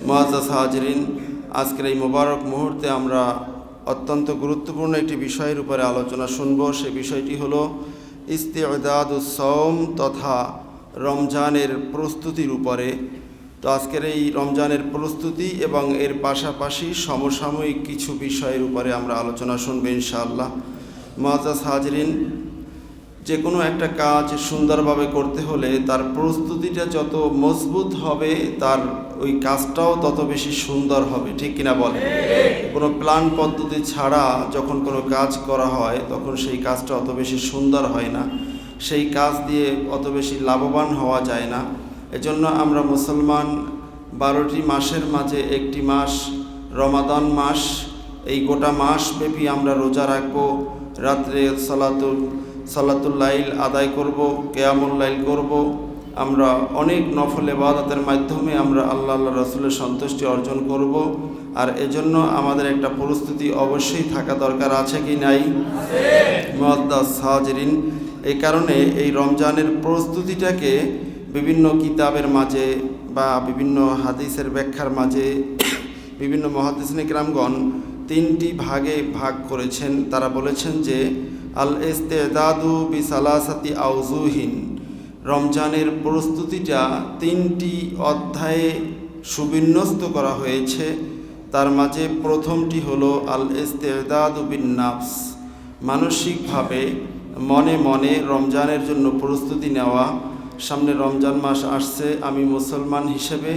মুআজ্জাজ হাজিরিন, আজকের এই মোবারক মুহূর্তে আমরা অত্যন্ত গুরুত্বপূর্ণ একটি বিষয়ের উপরে আলোচনা শুনব। সে বিষয়টি হলো ইস্তিদাদুস সাওম তথা রমজানের প্রস্তুতির উপরে। তো আজকের এই রমজানের প্রস্তুতি এবং এর পাশাপাশি সমসাময়িক কিছু বিষয়ের উপরে আমরা আলোচনা শুনব ইনশাআল্লাহ। মুআজ্জাজ হাজিরিন, যে কোনো একটা কাজ সুন্দরভাবে করতে হলে তার প্রস্তুতিটা যত মজবুত হবে তার ওই কাজটাও তত বেশি সুন্দর হবে, ঠিক কিনা বলে? কোনো প্ল্যান পদ্ধতি ছাড়া যখন কোনো কাজ করা হয় তখন সেই কাজটা অত বেশি সুন্দর হয় না, সেই কাজ দিয়ে অত বেশি লাভবান হওয়া যায় না। এজন্য আমরা মুসলমান 12টি মাসের মাঝে একটি মাস রমাদান মাস, এই গোটা মাস ব্যাপী আমরা রোজা রাখবো, রাত্রে সালাতুল লাইল আদায় করব, কিয়ামুল লাইল করব। আমরা অনেক নফল ইবাদতের মাধ্যমে আমরা আল্লাহ রাসূলের সন্তুষ্টি অর্জন করব। আর এজন্য আমাদের একটা প্রস্তুতি অবশ্যই থাকা দরকার, আছে কি নাই? মুআজ্জাজ হাজিরিন, এই কারণে এই রমজানের প্রস্তুতিটাকে বিভিন্ন কিতাবের মাঝে বা বিভিন্ন হাদিসের ব্যাখ্যার মাঝে বিভিন্ন মুহাদ্দিসিন কিরামগণ 3টি ভাগে ভাগ করেছেন। তারা বলেছেন যে আল ইস্তিদাদু বিসালাসাতি আউজুহিন, রমজানের প্রস্তুতিটা 3টি অধ্যায়ে সুবিন্যস্ত করা হয়েছে। তার মাঝে প্রথমটি হলো আল ইস্তিদাদু বিন নাফস, মানসিকভাবে মনে মনে রমজানের জন্য প্রস্তুতি নেওয়া। সামনে রমজান মাস আসছে, আমি মুসলমান হিসেবে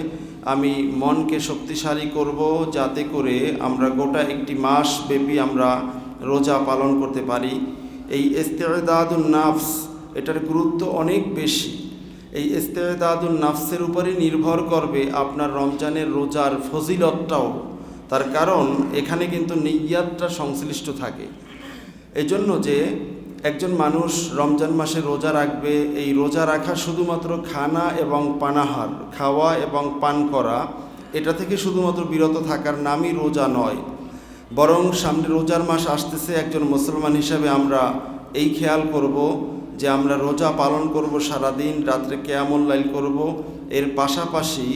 আমি মনকে শক্তিশালী করব যাতে করে আমরা গোটা একটি মাস ব্যাপী আমরা রোজা পালন করতে পারি। এই ইস্তিদাদুন নাফস, এটার গুরুত্ব অনেক বেশি। এই ইস্তিদাদুন নাফসের উপরে নির্ভর করবে আপনার রমজানের রোজার ফজিলতটাও। তার কারণ এখানে কিন্তু নিয়্যাতটা সংশ্লিষ্ট থাকে। এজন্য যে একজন মানুষ রমজান মাসে রোজা রাখবে, এই রোজা রাখা শুধুমাত্র খানা এবং পানাহার, খাওয়া এবং পান করা, এটা থেকে শুধুমাত্র বিরত থাকার নামই রোজা নয়। বরং সামনে রোজার মাস আসতেছে, একজন মুসলমান হিসেবে আমরা এই খেয়াল করব যে আমরা রোজা পালন করব সারাদিন, রাত্রে কিয়ামুল লাইল করব। এর পাশাপাশি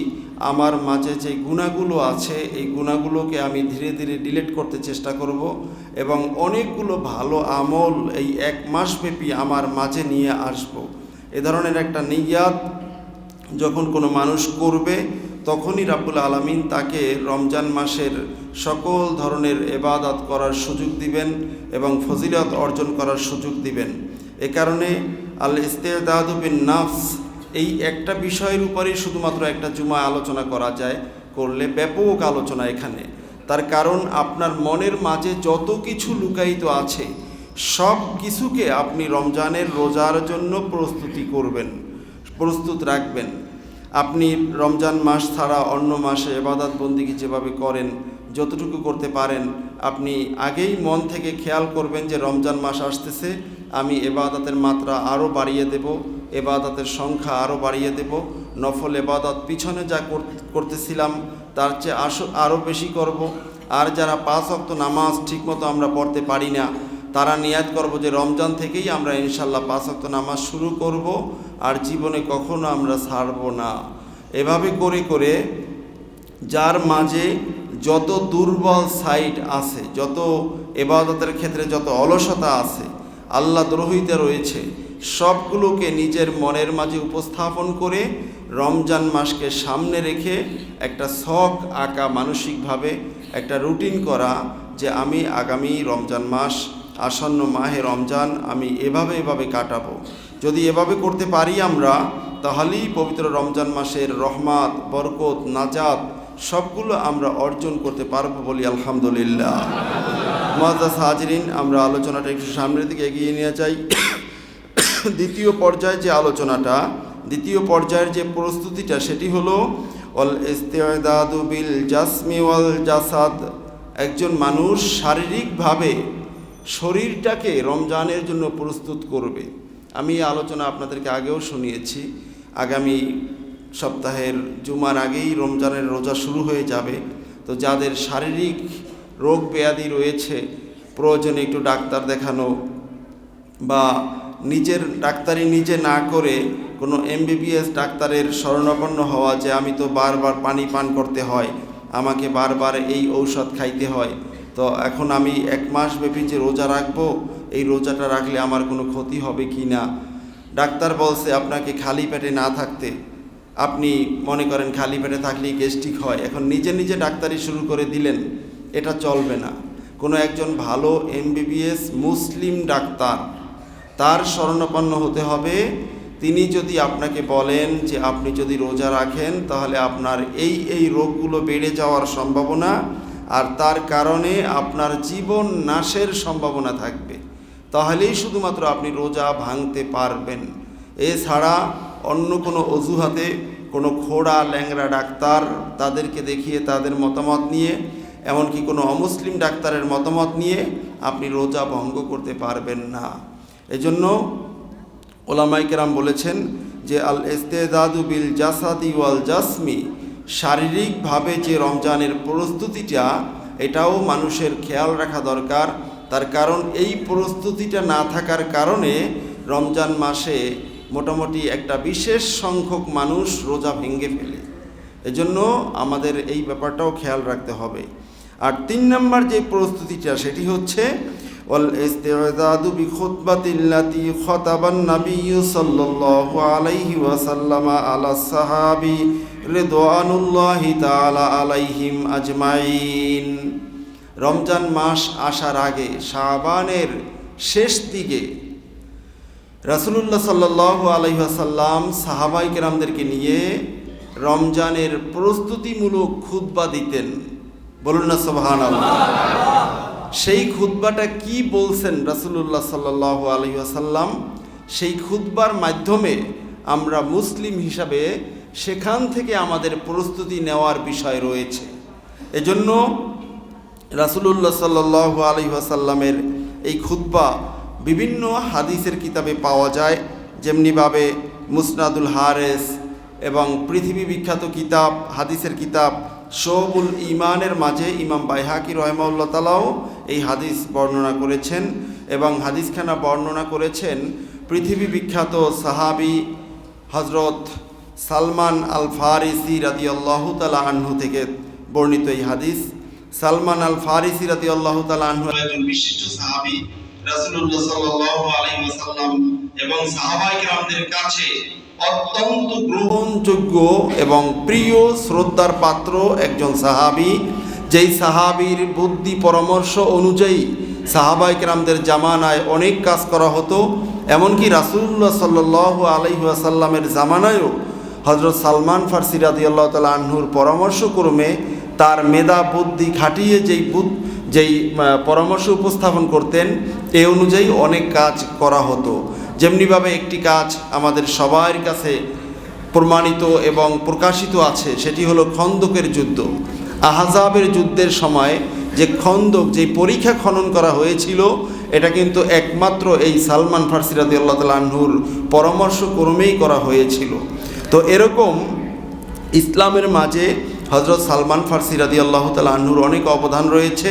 আমার মাঝে যে গুনাহগুলো আছে এই গুনাহগুলোকে আমি ধীরে ধীরে ডিলিট করতে চেষ্টা করব এবং অনেকগুলো ভালো আমল এই 1 মাস ব্যাপী আমার মাঝে নিয়ে আসব। এ ধরনের একটা নিয়াত যখন কোনো মানুষ করবে তখনই রাব্বুল আলামিন তাকে রমজান মাসের সকল ধরনের ইবাদত করার সুযোগ দিবেন এবং ফজিলত অর্জন করার সুযোগ দিবেন। এ কারণে আল ইস্তিদাদু বিন নাফস, এই একটা বিষয়ের উপরেই শুধুমাত্র একটা জুমা আলোচনা করা যায়, করলে ব্যাপক আলোচনা এখানে। তার কারণ আপনার মনের মাঝে যত কিছু লুকায়িত আছে সব কিছুকে আপনি রমজানের রোজার জন্য প্রস্তুতি করবেন, প্রস্তুত রাখবেন। আপনি রমজান মাস ছাড়া অন্য মাসে ইবাদত বন্দেগী যেভাবে করেন, যতটুকু করতে পারেন আপনি আগেই মন থেকে খেয়াল করবেন যে রমজান মাস আসতেছে, আমি ইবাদতের মাত্রা আরও বাড়িয়ে দেব, ইবাদতের সংখ্যা আরও বাড়িয়ে দেব, নফল ইবাদত পিছনে যা করতেছিলাম তার চেয়ে আরও বেশি করব। আর যারা 5 ওয়াক্ত নামাজ ঠিকমতো আমরা পড়তে পারি না, তারা নিয়াত করব যে রমজান থেকেই আমরা ইনশাল্লাহ 5 ওয়াক্ত নামাজ শুরু করব আর জীবনে কখনো আমরা ছাড়ব না। এভাবে করে করে যার মাঝে যত দুর্বল সাইড আছে, যত ইবাদতের ক্ষেত্রে যত অলসতা আছে, আল্লাহ দ্রোহিতা রয়েছে, সবগুলোকে নিজের মনের মাঝে উপস্থাপন করে রমজান মাসকে সামনে রেখে একটা ছক আঁকা, মানসিকভাবে একটা রুটিন করা যে আমি আগামী রমজান মাস, আসন্ন মাহে রমজান আমি এভাবে কাটাবো। যদি এভাবে করতে পারি আমরা, তাহলেই পবিত্র রমজান মাসের রহমত, বরকত, নাজাত সবগুলো আমরা অর্জন করতে পারবো, বলি আলহামদুলিল্লাহ। মুআজ্জাজ হাজিরিন, আমরা আলোচনাটা একটু সামনের দিকে এগিয়ে নিয়ে যাই। দ্বিতীয় পর্যায়ের যে প্রস্তুতিটা সেটি হলো ওয়াল ইস্তিদাদু বিল জাসমি ওয়াল জাসাদ। একজন মানুষ শারীরিকভাবে শরীরটাকে রমজানের জন্য প্রস্তুত করবে। আমি এই আলোচনা আপনাদেরকে আগেও শুনিয়েছি। আগামী সপ্তাহের জুমার আগেই রমজানের রোজা শুরু হয়ে যাবে। তো যাদের শারীরিক রোগ ব্যাধি রয়েছে, প্রয়োজনে একটু ডাক্তার দেখানো বা নিজের ডাক্তারি নিজে না করে কোনো MBBS ডাক্তারের শরণাপন্ন হওয়া যে আমি তো বারবার পানি পান করতে হয়, আমাকে বারবার এই ঔষধ খাইতে হয়, তো এখন আমি 1 মাস ব্যাপী যে রোজা রাখবো, এই রোজাটা রাখলে আমার কোনো ক্ষতি হবে কি না। ডাক্তার বলছে আপনাকে খালি পেটে না থাকতে, আপনি মনে করেন খালি পেটে থাকলেই গ্যাস্ট্রিক হয়, এখন নিজে নিজে ডাক্তারি শুরু করে দিলেন, এটা চলবে না। কোনো একজন ভালো MBBS মুসলিম ডাক্তার, তার শরণাপন্ন হতে হবে। তিনি যদি আপনাকে বলেন যে আপনি যদি রোজা রাখেন তাহলে আপনার এই রোগগুলো বেড়ে যাওয়ার সম্ভাবনা, আর তার কারণে আপনার জীবন নাশের সম্ভাবনা থাকবে, তাহলেই শুধুমাত্র আপনি রোজা ভাঙতে পারবেন। এছাড়া অন্য কোনো অজুহাতে কোনো খোড়া ল্যাংড়া ডাক্তার, তাদেরকে দেখিয়ে তাদের মতামত নিয়ে, এমনকি কোনো অমুসলিম ডাক্তারের মতামত নিয়ে আপনি রোজা ভঙ্গ করতে পারবেন না। এজন্য ওলামায়ে কেরাম বলেছেন যে আল ইস্তেদাদু বিল জাসাদি ওয়াল জাসমি, শারীরিকভাবে যে রমজানের প্রস্তুতিটা, এটাও মানুষের খেয়াল রাখা দরকার। তার কারণ এই প্রস্তুতিটা না থাকার কারণে রমজান মাসে মোটামুটি একটা বিশেষ সংখ্যক মানুষ রোজা ভেঙে ফেলে। এজন্য আমাদের এই ব্যাপারটাও খেয়াল রাখতে হবে। আর 3 নম্বর যে প্রস্তুতিটা, সেটি হচ্ছে ওয়াল ইস্তিদাদু বিখুতবাতিল্লাতি খাতাবান নবী সাল্লাল্লাহু আলাইহি ওয়াসাল্লাম আলা সাহাবী রিদওয়ানুল্লাহি তাআলা আলাইহিম আজমাইন। রমজান মাস আসার আগে শাবানের শেষ দিকে রাসূলুল্লাহ সাল্লাল্লাহু আলাইহি ওয়াসাল্লাম সাহাবায়ে কেরামদেরকে নিয়ে রমজানের প্রস্তুতিমূলক খুতবা দিতেন। বলুন না সুবহানাল্লাহ। সেই খুতবাটা কি বলছেন রাসূলুল্লাহ সাল্লাল্লাহু আলাইহি ওয়াসাল্লাম, সেই খুতবার মাধ্যমে আমরা মুসলিম হিসাবে সেখান থেকে আমাদের প্রস্তুতি নেওয়ার বিষয় রয়েছে। এজন্য রাসূলুল্লাহ সাল্লাল্লাহু আলাইহি ওয়াসাল্লামের এই খুতবা বিভিন্ন হাদিসের কিতাবে পাওয়া যায়, যেমনিভাবে মুসনাদুল হারেস এবং পৃথিবী বিখ্যাত কিতাব, হাদিসের কিতাব শোবুল ইমানের মাঝে ইমাম বাইহাকি রাহিমাহুল্লাহ তাআলাও এই হাদিস বর্ণনা করেছেন, এবং হাদিসখানা বর্ণনা করেছেন পৃথিবী বিখ্যাত সাহাবী হযরত সালমান আল ফারিসি রাদিয়াল্লাহু তাআলা আনহু থেকে বর্ণিত এই হাদিস। সালমান আল ফারিসি রাদিয়াল্লাহু তাআলা আনহু একজন বিশিষ্ট সাহাবী, রাসূলুল্লাহ সাল্লাল্লাহু আলাইহি ওয়াসাল্লাম এবং সাহাবায়ে কেরামদের কাছে অত্যন্ত গ্রহণযোগ্য এবং প্রিয় শ্রদ্ধার পাত্র একজন সাহাবী, যেই সাহাবীর বুদ্ধি পরামর্শ অনুযায়ী সাহাবায়ে কেরামদের জামানায় অনেক কাজ করা হতো। এমনকি রাসূলুল্লাহ সাল্লাল্লাহু আলাইহি ওয়াসাল্লামের জামানায়ও হযরত সালমান ফারসি রাদিয়াল্লাহু তাআলা আনহুর পরামর্শক্রমে তার মেধা বুদ্ধি খাটিয়ে যেই পরামর্শ উপস্থাপন করতেন, এই অনুযায়ী অনেক কাজ করা হতো। যেমনিভাবে একটি কাজ আমাদের সবার কাছে প্রমাণিত এবং প্রকাশিত আছে, সেটি হলো খন্দকের যুদ্ধ। আহজাবের যুদ্ধের সময় যে খন্দক, যে পরীক্ষা খনন করা হয়েছিল, এটা কিন্তু একমাত্র এই সালমান ফারসি রাদিয়াল্লাহু তাআলা আনহুর পরামর্শক্রমেই করা হয়েছিল। তো এরকম ইসলামের মাঝে হযরত সালমান ফারসি রাদিয়াল্লাহু তাআলা আনহুর অনেক অবদান রয়েছে,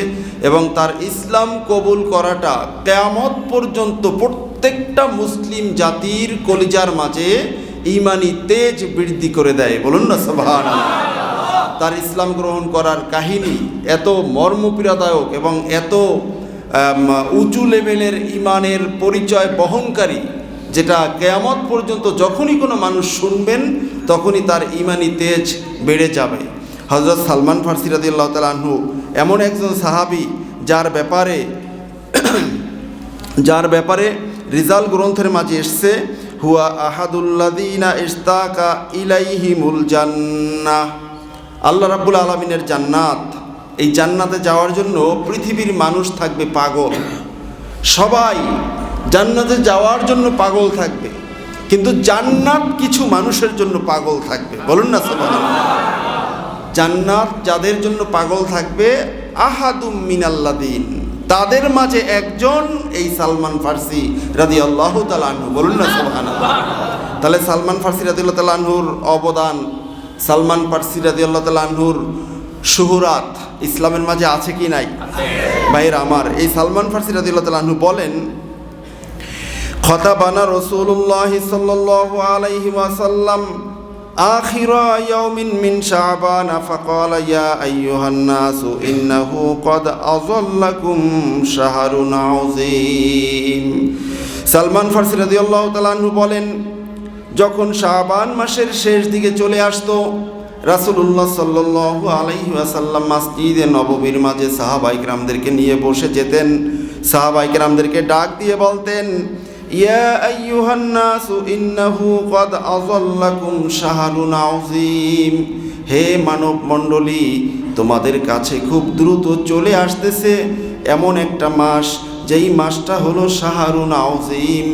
এবং তার ইসলাম কবুল করাটা কিয়ামত পর্যন্ত প্রত্যেকটা মুসলিম জাতির কলিজার মাঝে ঈমানি তেজ বৃদ্ধি করে দেয়। বলুন না সুবহানাল্লাহ। তার ইসলাম গ্রহণ করার কাহিনী এত মর্মপীড়াদায়ক এবং এত উঁচু লেভেলের ঈমানের পরিচয় বহনকারী, যেটা কিয়ামত পর্যন্ত যখনই কোনো মানুষ শুনবেন তখনই তার ঈমানি তেজ বেড়ে যাবে। হযরত সালমান ফারসি রাদিয়াল্লাহু তাআলা আনহু এমন একজন সাহাবী যার ব্যাপারে রিজাল গ্রন্থের মাঝে এসছে হুয়া আহাদুল্লাযীনা ইশতাকা ইলাইহিমুল জান্নাহ। আল্লাহ রাব্বুল আলামিনের জান্নাত, এই জান্নাতে যাওয়ার জন্য পৃথিবীর মানুষ থাকবে পাগল। সবাই জান্নাতে যাওয়ার জন্য পাগল থাকবে, কিন্তু জান্নাত কিছু মানুষের জন্য পাগল থাকবে। বলুন না সুবহানাল্লাহ। জান্নাত যাদের জন্য পাগল থাকবে, আহাদুম মিনাল্লাযীন, তাদের মাঝে একজন এই সালমান ফারসি রাদিয়াল্লাহু তাআলা আনহু। বলুন না সুবহানাল্লাহ। তাহলে সালমান ফারসি রাদিয়াল্লাহু তাআলা আনহুর অবদান, সালমান ফারসি রাদিয়াল্লাহু তাআলা আনহুর শুহুরাত ইসলামের মাঝে আছে কি নাই? ভাইরা আমার, এই সালমান ফারসি রাদিয়াল্লাহু তাআলা আনহু বলেন, খতাবানা রাসূলুল্লাহ সাল্লাল্লাহু আলাইহি ওয়াসাল্লাম আখিরা ইয়াউমিন মিন শাবান ফাকালা ইয়া আইয়ুহান নাসু ইন্নাহু ক্বাদ আযাল্লাকুম শাহরুন আযীম। সালমান ফারসি রাদিয়াল্লাহু তাআলা আনহু বলেন, যখন শাবান মাসের শেষ দিকে চলে আসতো, রাসূলুল্লাহ সাল্লাল্লাহু আলাইহি ওয়াসাল্লাম মসজিদে নববীর মাঝে সাহাবায়ে কেরামদেরকে নিয়ে বসে যেতেন। সাহাবায়ে কেরামদেরকে ডাক দিয়ে বলতেন, ইয়া আইয়ুহান নাসু ইন্নাহু ক্বাদ আযাল্লাকুম শাহরুন আযীম। হে মানব মণ্ডলী, তোমাদের কাছে খুব দ্রুত চলে আসতেছে এমন একটা মাস, যেই মাসটা হলো শাহরুন আযীম,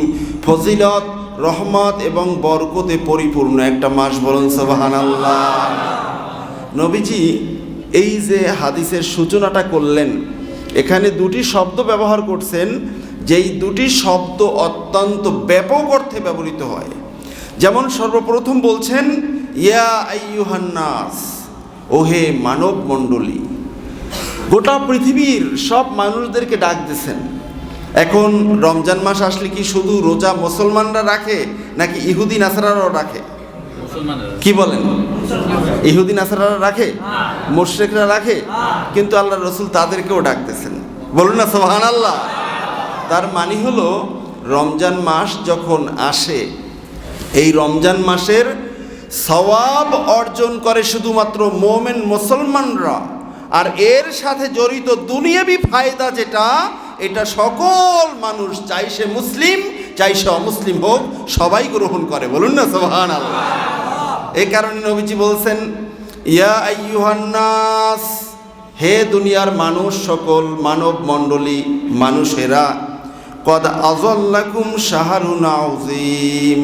ফজিলত, রহমত এবং বরকতে পরিপূর্ণ একটা মাস। বলুন সুবহানাল্লাহ। নবীজি এই যে হাদিসের সূচনাটা করলেন, এখানে দুটি শব্দ ব্যবহার করছেন, যেই দুটি শব্দ অত্যন্ত ব্যাপক অর্থে ব্যবহৃত হয়। যেমন সর্বপ্রথম বলছেন ইয়া আইয়ুহান নাস, ওহে মানব মণ্ডলী। গোটা পৃথিবীর সব মানুষদেরকে ডাক দিয়েছেন। এখন রমজান মাস আসলে কি শুধু রোজা মুসলমানরা রাখে নাকি ইহুদি নাসারারাও রাখে? কি বলেন? ইহুদি নাসারারা রাখে, মুশরিকরা রাখে, কিন্তু আল্লাহর রাসূল তাদেরকেও ডাকতেছেন। বলুন না সুবহানাল্লাহ। তার মানে হলো রমজান মাস যখন আসে, এই রমজান মাসের সওয়াব অর্জন করে শুধুমাত্র মুমিন মুসলমানরা, আর এর সাথে জড়িত দুনিয়াবি ফায়দা যেটা, এটা সকল মানুষ, চাই সে মুসলিম চাই সে অমুসলিম হোক, সবাই গ্রহণ করে। বলুন না সুবহানাল্লাহ। এই কারণে নবীজি বলছেন ইয়া আইয়ুহান নাস, হে দুনিয়ার মানুষ, সকল মানব মণ্ডলী, মানুষেরা, ক্বাদ আযাল্লাকুম শাহরুন আযীম।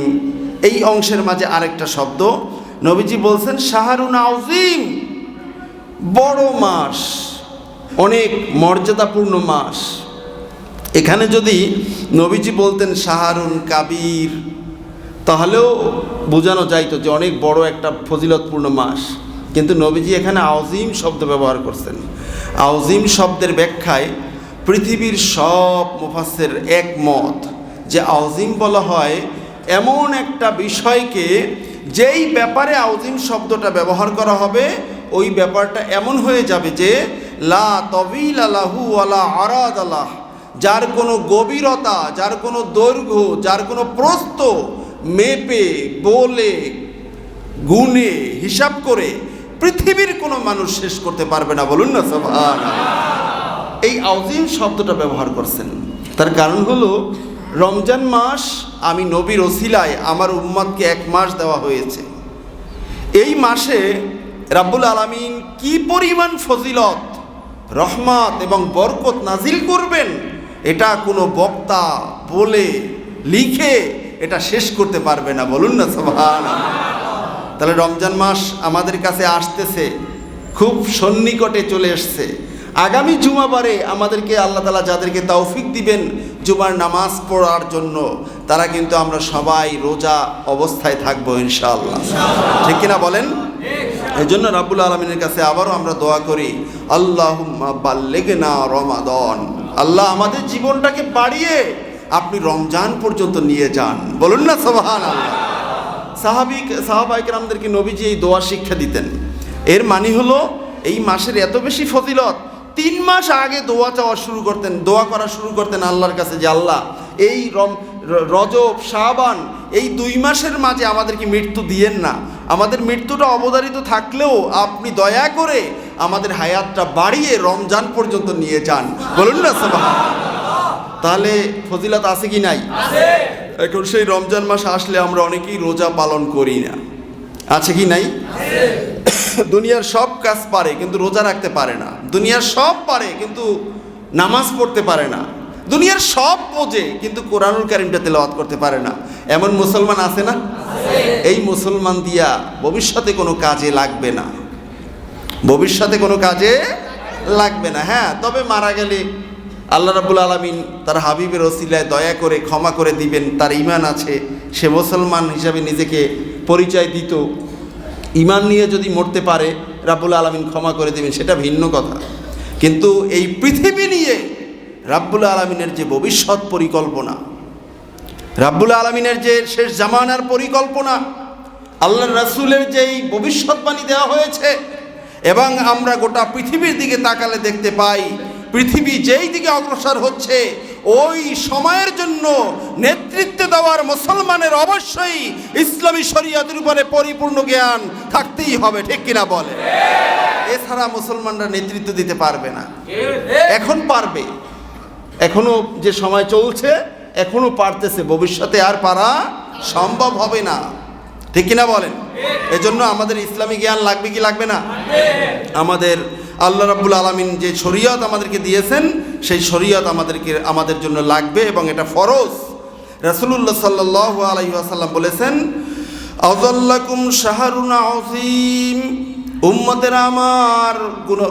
এই অংশের মাঝে আরেকটা শব্দ নবীজি বলছেন শাহরুন আযীম, বড় মাস, অনেক মর্যাদাপূর্ণ মাস। এখানে যদি নবীজি বলতেন শাহরুন কাবীর, তাহলেও বোঝানো যাইতো যে অনেক বড় একটা ফজিলতপূর্ণ মাস, কিন্তু নবীজি এখানে আযীম শব্দ ব্যবহার করছেন। আযীম শব্দের ব্যাখ্যায় পৃথিবীর সব মুফাসসির একমত যে আযীম বলা হয় এমন একটা বিষয়কে, যেই ব্যাপারে আযীম শব্দটা ব্যবহার করা হবে, ওই ব্যাপারটা এমন হয়ে যাবে যে লা তাবিল লাহু ওয়ালা আরাদ আলাহ, যার কোনো গভীরতা, যার কোনো দৈর্ঘ্য, যার কোনো প্রস্থ মেপে বলে গুণে হিসাব করে পৃথিবীর কোনো মানুষ শেষ করতে পারবে না। বলুন না সুবহানাল্লাহ। এই আযীম শব্দটা ব্যবহার করছেন, তার কারণ হলো রমজান মাস আমি নবীর ওসিলায় আমার উম্মতকে এক মাস দেওয়া হয়েছে। এই মাসে রাব্বুল আলামিন কি পরিমাণ ফজিলত, রহমত এবং বরকত নাজিল করবেন, এটা কোনো বক্তা বলে লিখে এটা শেষ করতে পারবে না। বলুন না সুবহানাল্লাহ। তাহলে রমজান মাস আমাদের কাছে আসতেছে, খুব সন্নিকটে চলে এসছে। আগামী জুমাবারে আমাদেরকে আল্লাহ তাআলা যাদেরকে তৌফিক দিবেন জুমার নামাজ পড়ার জন্য, তারা কিন্তু আমরা সবাই রোজা অবস্থায় থাকবো ইনশাআল্লাহ। ঠিক কিনা বলেন? এই জন্য রাব্বুল আলামিনের কাছে আবারও আমরা দোয়া করি, আল্লাহুম্মা বাল্লিগনা রমাদান। আল্লাহ আমাদের জীবনটাকে বাড়িয়ে আপনি রমজান পর্যন্ত নিয়ে যান। বলুন না সুবহানাল্লাহ। সাহাবায়ে কেরামদেরকে নবীজি এই দোয়া শিক্ষা দিতেন। এর মানে হলো এই মাসের এত বেশি ফজিলত, 3 মাস আগে দোয়া চাওয়া শুরু করতেন, দোয়া করা শুরু করতেন আল্লাহর কাছে যে আল্লাহ এই রজব শাবান এই 2 মাসের মাঝে আমাদেরকে মৃত্যু দিয়েন না, আমাদের মৃত্যুটা অবধারিত থাকলেও আপনি দয়া করে আমাদের হায়াতটা বাড়িয়ে রমজান পর্যন্ত নিয়ে যান। বলুন না সুবহানাল্লাহ। তাহলে ফজিলত আছে কি নাই? আছে। এখন সেই রমজান মাস আসলে আমরা অনেকেই রোজা পালন করি না, আছে কি নাই? আছে। দুনিয়ার সব কাজ পারে কিন্তু রোজা রাখতে পারে না, দুনিয়ার সব পারে কিন্তু নামাজ পড়তে পারে না, দুনিয়ার সব বোঝে কিন্তু কোরআনুল কারীমটা তেলাওয়াত করতে পারে না। এমন মুসলমান আছে না? এই মুসলমান দিয়া ভবিষ্যতে কোনো কাজে লাগবে না, ভবিষ্যতে কোনো কাজে লাগবে না। হ্যাঁ, তবে মারা গেলে আল্লাহ রাব্বুল আলামিন তার হাবিবের ওসিলায় দয়া করে ক্ষমা করে দিবেন, তার ঈমান আছে, সে মুসলমান হিসাবে নিজেকে পরিচয় দিত, ঈমান নিয়ে যদি মরতে পারে রাব্বুল আলামিন ক্ষমা করে দিবেন, সেটা ভিন্ন কথা। কিন্তু এই পৃথিবী নিয়ে রাব্বুল আলামিনের যে ভবিষ্যৎ পরিকল্পনা, রাব্বুল আলামিনের যে শেষ জামানার পরিকল্পনা, আল্লাহর রাসূলের যেই ভবিষ্যৎবাণী দেওয়া হয়েছে, এবং আমরা গোটা পৃথিবীর দিকে তাকালে দেখতে পাই পৃথিবী যেই দিকে অগ্রসর হচ্ছে, ওই সময়ের জন্য নেতৃত্ব দেওয়ার মুসলমানের অবশ্যই ইসলামী শরীয়তের উপরে পরিপূর্ণ জ্ঞান থাকতেই হবে, ঠিক কিনা বলে? এছাড়া মুসলমানরা নেতৃত্ব দিতে পারবে না। এখন পারবে, এখনো যে সময় চলছে এখনো পারতেছে, ভবিষ্যতে আর পারা সম্ভব হবে না, ঠিক কিনা বলেন? এজন্য আমাদের ইসলামী জ্ঞান লাগবে কি লাগবে না? আমাদের আল্লাহ রাব্বুল আলামিন যে শরীয়ত আমাদেরকে দিয়েছেন সেই শরীয়ত আমাদের জন্য লাগবে, এবং এটা ফরজ। রাসূলুল্লাহ সাল্লাল্লাহু আলাইহি ওয়াসাল্লাম বলেছেন, আযাল্লাকুম শাহরুন আযীম, উম্মতেরা আমার,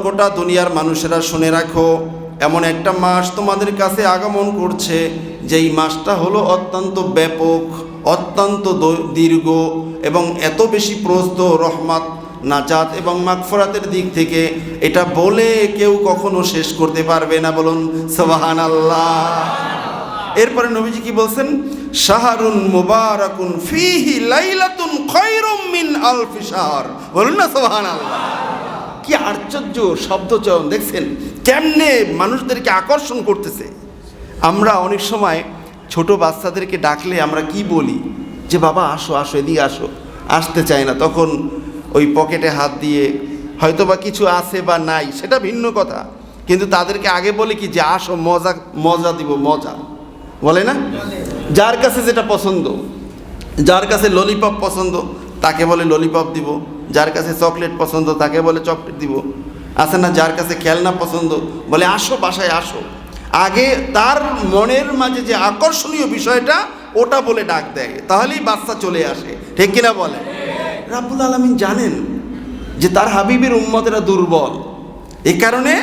গোটা দুনিয়ার মানুষেরা শুনে রাখো, এমন একটা মাস তোমাদের কাছে আগমন করছে যেই মাসটা হলো অত্যন্ত ব্যাপক, অত্যন্ত দীর্ঘ এবং এত বেশি প্রস্ত রহমত, নাজাত এবং মাগফিরাতের দিক থেকে, এটা বলে কেউ কখনো শেষ করতে পারবে না। বলুন সুবহানাল্লাহ। এরপরে নবীজি কি বলছেন? শাহরুন মুবারাকুন ফীহি লাইলাতুন খায়রুম মিন আলফি শাহর। বলুন না সুবহানাল্লাহ। কি আশ্চর্য শব্দচয়ন দেখছেন, কেমনে মানুষদেরকে আকর্ষণ করতেছে। আমরা অনেক সময় ছোট বাচ্চাদেরকে ডাকলে আমরা কি বলি? যে বাবা আসো আসো, এদিকে আসো। আসতে চায় না, তখন ওই পকেটে হাত দিয়ে হয়তো বা কিছু আছে বা নাই সেটা ভিন্ন কথা, কিন্তু তাদেরকে আগে বলি কি যে আসো, মজা মজা দিব, মজা বলে না? যার কাছে যেটা পছন্দ, যার কাছে ললিপপ পছন্দ তাকে বলে ললিপপ দিব, যার কাছে চকলেট পছন্দ তাকে বলে চকলেট দিব, আছে না? যার কাছে খেলনা পছন্দ বলে আসো বাসায় আসো। আগে তার মনের মাঝে যে আকর্ষণীয় বিষয়টা ওটা বলে ডাক দেয়, তাহলেই বাচ্চা চলে আসে, ঠিক কিনা বলে? রাব্বুল আলামিন জানেন যে তার হাবিবের উম্মতেরা দুর্বল, এই কারণে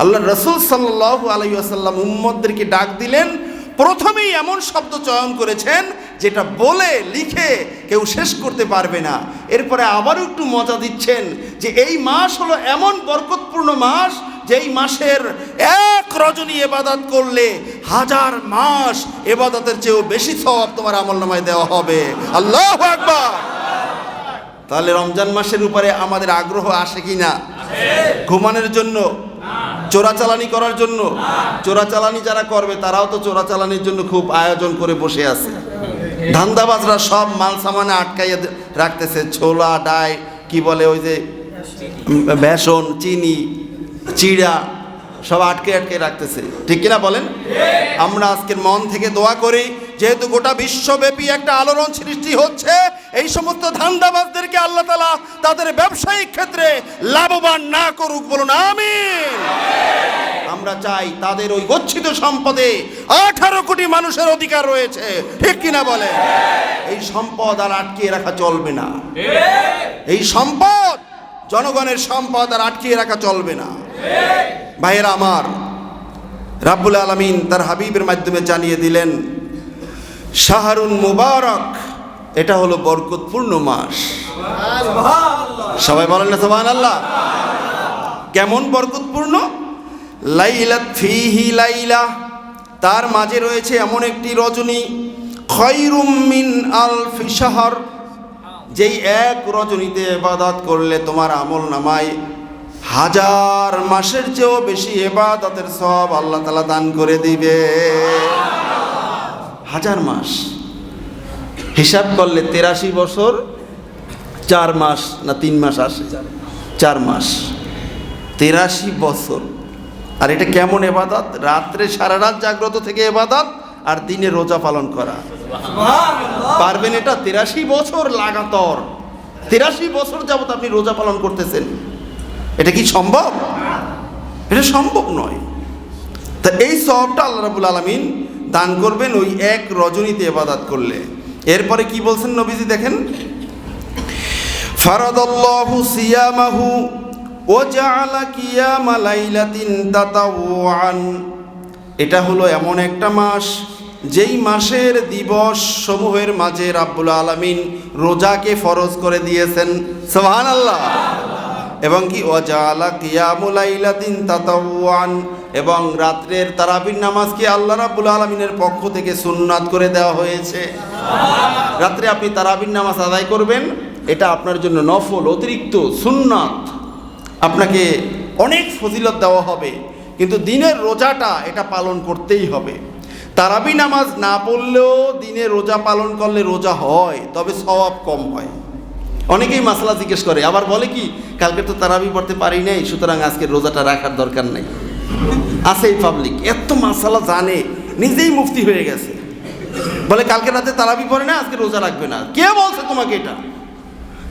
আল্লাহ রাসূল সাল্লাল্লাহু আলাইহি ওয়াসাল্লাম উম্মতদেরকে ডাক দিলেন, প্রথমেই এমন শব্দ চয়ন করেছেন যেটা বলে লিখে কেউ শেষ করতে পারবে না। এরপরে আবারও একটু মজা দিচ্ছেন যে এই মাস হলো এমন বরকতপূর্ণ মাস, যেই মাসের এক রজনী ইবাদত করলে 1000 মাস ইবাদতের চেয়েও বেশি সওয়াব তোমার আমলনামায় দেওয়া হবে। আল্লাহু আকবার। তাহলে রমজান মাসের উপরে আমাদের আগ্রহ আসে কি না? ঘুমানোর জন্য, চোরাচালানি করার জন্য? চোরাচালানি যারা করবে তারাও তো চোরাচালানির জন্য খুব আয়োজন করে বসে আছে। ধান্দাবাজরা সব মাল সামানে আটকাইয়া রাখতেছে, ছোলা, ডাই, কি বলে ওই যে বেসন, চিনি, চিড়া, সব আটকে আটকে রাখতেছে, ঠিক কিনা বলেন? আমরা আজকের মন থেকে দোয়া করি, যেহেতু গোটা বিশ্বব্যাপী একটা আলোড়ন সৃষ্টি হচ্ছে, এই সমস্ত ধান্দাবাজদেরকে আল্লাহ তাআলা তাদের ব্যবসায়িক ক্ষেত্রে লাভবান না করুক। বলুন আমিন। আমরা চাই তাদের ওই গচ্ছিত সম্পদে 18 কোটি মানুষের অধিকার রয়েছে, ঠিক কিনা বলে? এই সম্পদ আর আটকিয়ে রাখা চলবে না। এই সম্পদ, জনগণের সম্পদ আর আটকিয়ে রাখা চলবে না। ভাইয়েরা আমার, রাব্বুল আলামিন তার হাবিবের মাধ্যমে জানিয়ে দিলেন শাহরুন মুবারক, এটা হলো বরকতপূর্ণ মাস। সবাই বলেন না সুবহানাল্লাহ। কেমন বরকতপূর্ণ? লাইলাত ফীহি লাইলা, তার মাঝে রয়েছে এমন একটি রজনী, খায়রুম মিন আলফি শাহর, যেই এক রজনীতে ইবাদত করলে তোমার আমলনামায় 1000 মাসের চেয়েও বেশি ইবাদতের সওয়াব আল্লাহ তাআলা দান করে দিবে। 1000 মাস হিসাব করলে 83 বছর 4 মাস না 3 মাস আসে? 4 মাস, 83 বছর। আর এটা কেমন ইবাদত? রাত্রে সারা রাত জাগ্রত থেকে ইবাদত আর দিনে রোজা পালন করা। পারবেন এটা? 83 বছর লাগাতার, 83 বছর যাবত আপনি রোজা পালন করতেছেন, এটা কি সম্ভব? এটা সম্ভব নয়। তা এই সওয়াবটা আল্লাহ রাব্বুল আলামিন দান করবেন ওই এক রজনীতে ইবাদত করলে। এরপরে কি বলছেন নবীজি দেখেন, ফারাদাল্লাহু সিয়ামাহু ওয়া জাআলা কিয়ামা লাইলাতিন তাতাওয়ান, এটা হলো এমন একটা মাস যেই মাসের দিবস সমূহের মাঝে রাব্বুল আলামিন রোজাকে ফরজ করে দিয়েছেন। সুবহানাল্লাহ। এবং কি ওয়াজালা কিয়ামুল লাইলাতিন তাতাওয়ান, এবং রাত্রের তারাবির নামাজকে আল্লাহ রাব্বুল আলামিনের পক্ষ থেকে সুন্নাত করে দেওয়া হয়েছে। রাত্রে আপনি তারাবির নামাজ আদায় করবেন, এটা আপনার জন্য নফল, অতিরিক্ত সুন্নাত, আপনাকে অনেক ফজিলত দেওয়া হবে। কিন্তু দিনের রোজাটা এটা পালন করতেই হবে। তারাবি নামাজ না পড়লেও দিনে রোজা পালন করলে রোজা হয়, তবে সওয়াব কম হয়। অনেকেই মাসলা জিজ্ঞেস করে, আবার বলে কি কালকে তো তারাবি পড়তে পারি নাই, সুতরাং আজকে রোজাটা রাখার দরকার নাই। আছে এই পাবলিক, এত মাসালা জানে, নিজেই মুফতি হয়ে গেছে, বলে কালকে রাতে তারাবি পড়ে না, আজকে রোজা রাখবে না। কে বলছে তোমাকে এটা?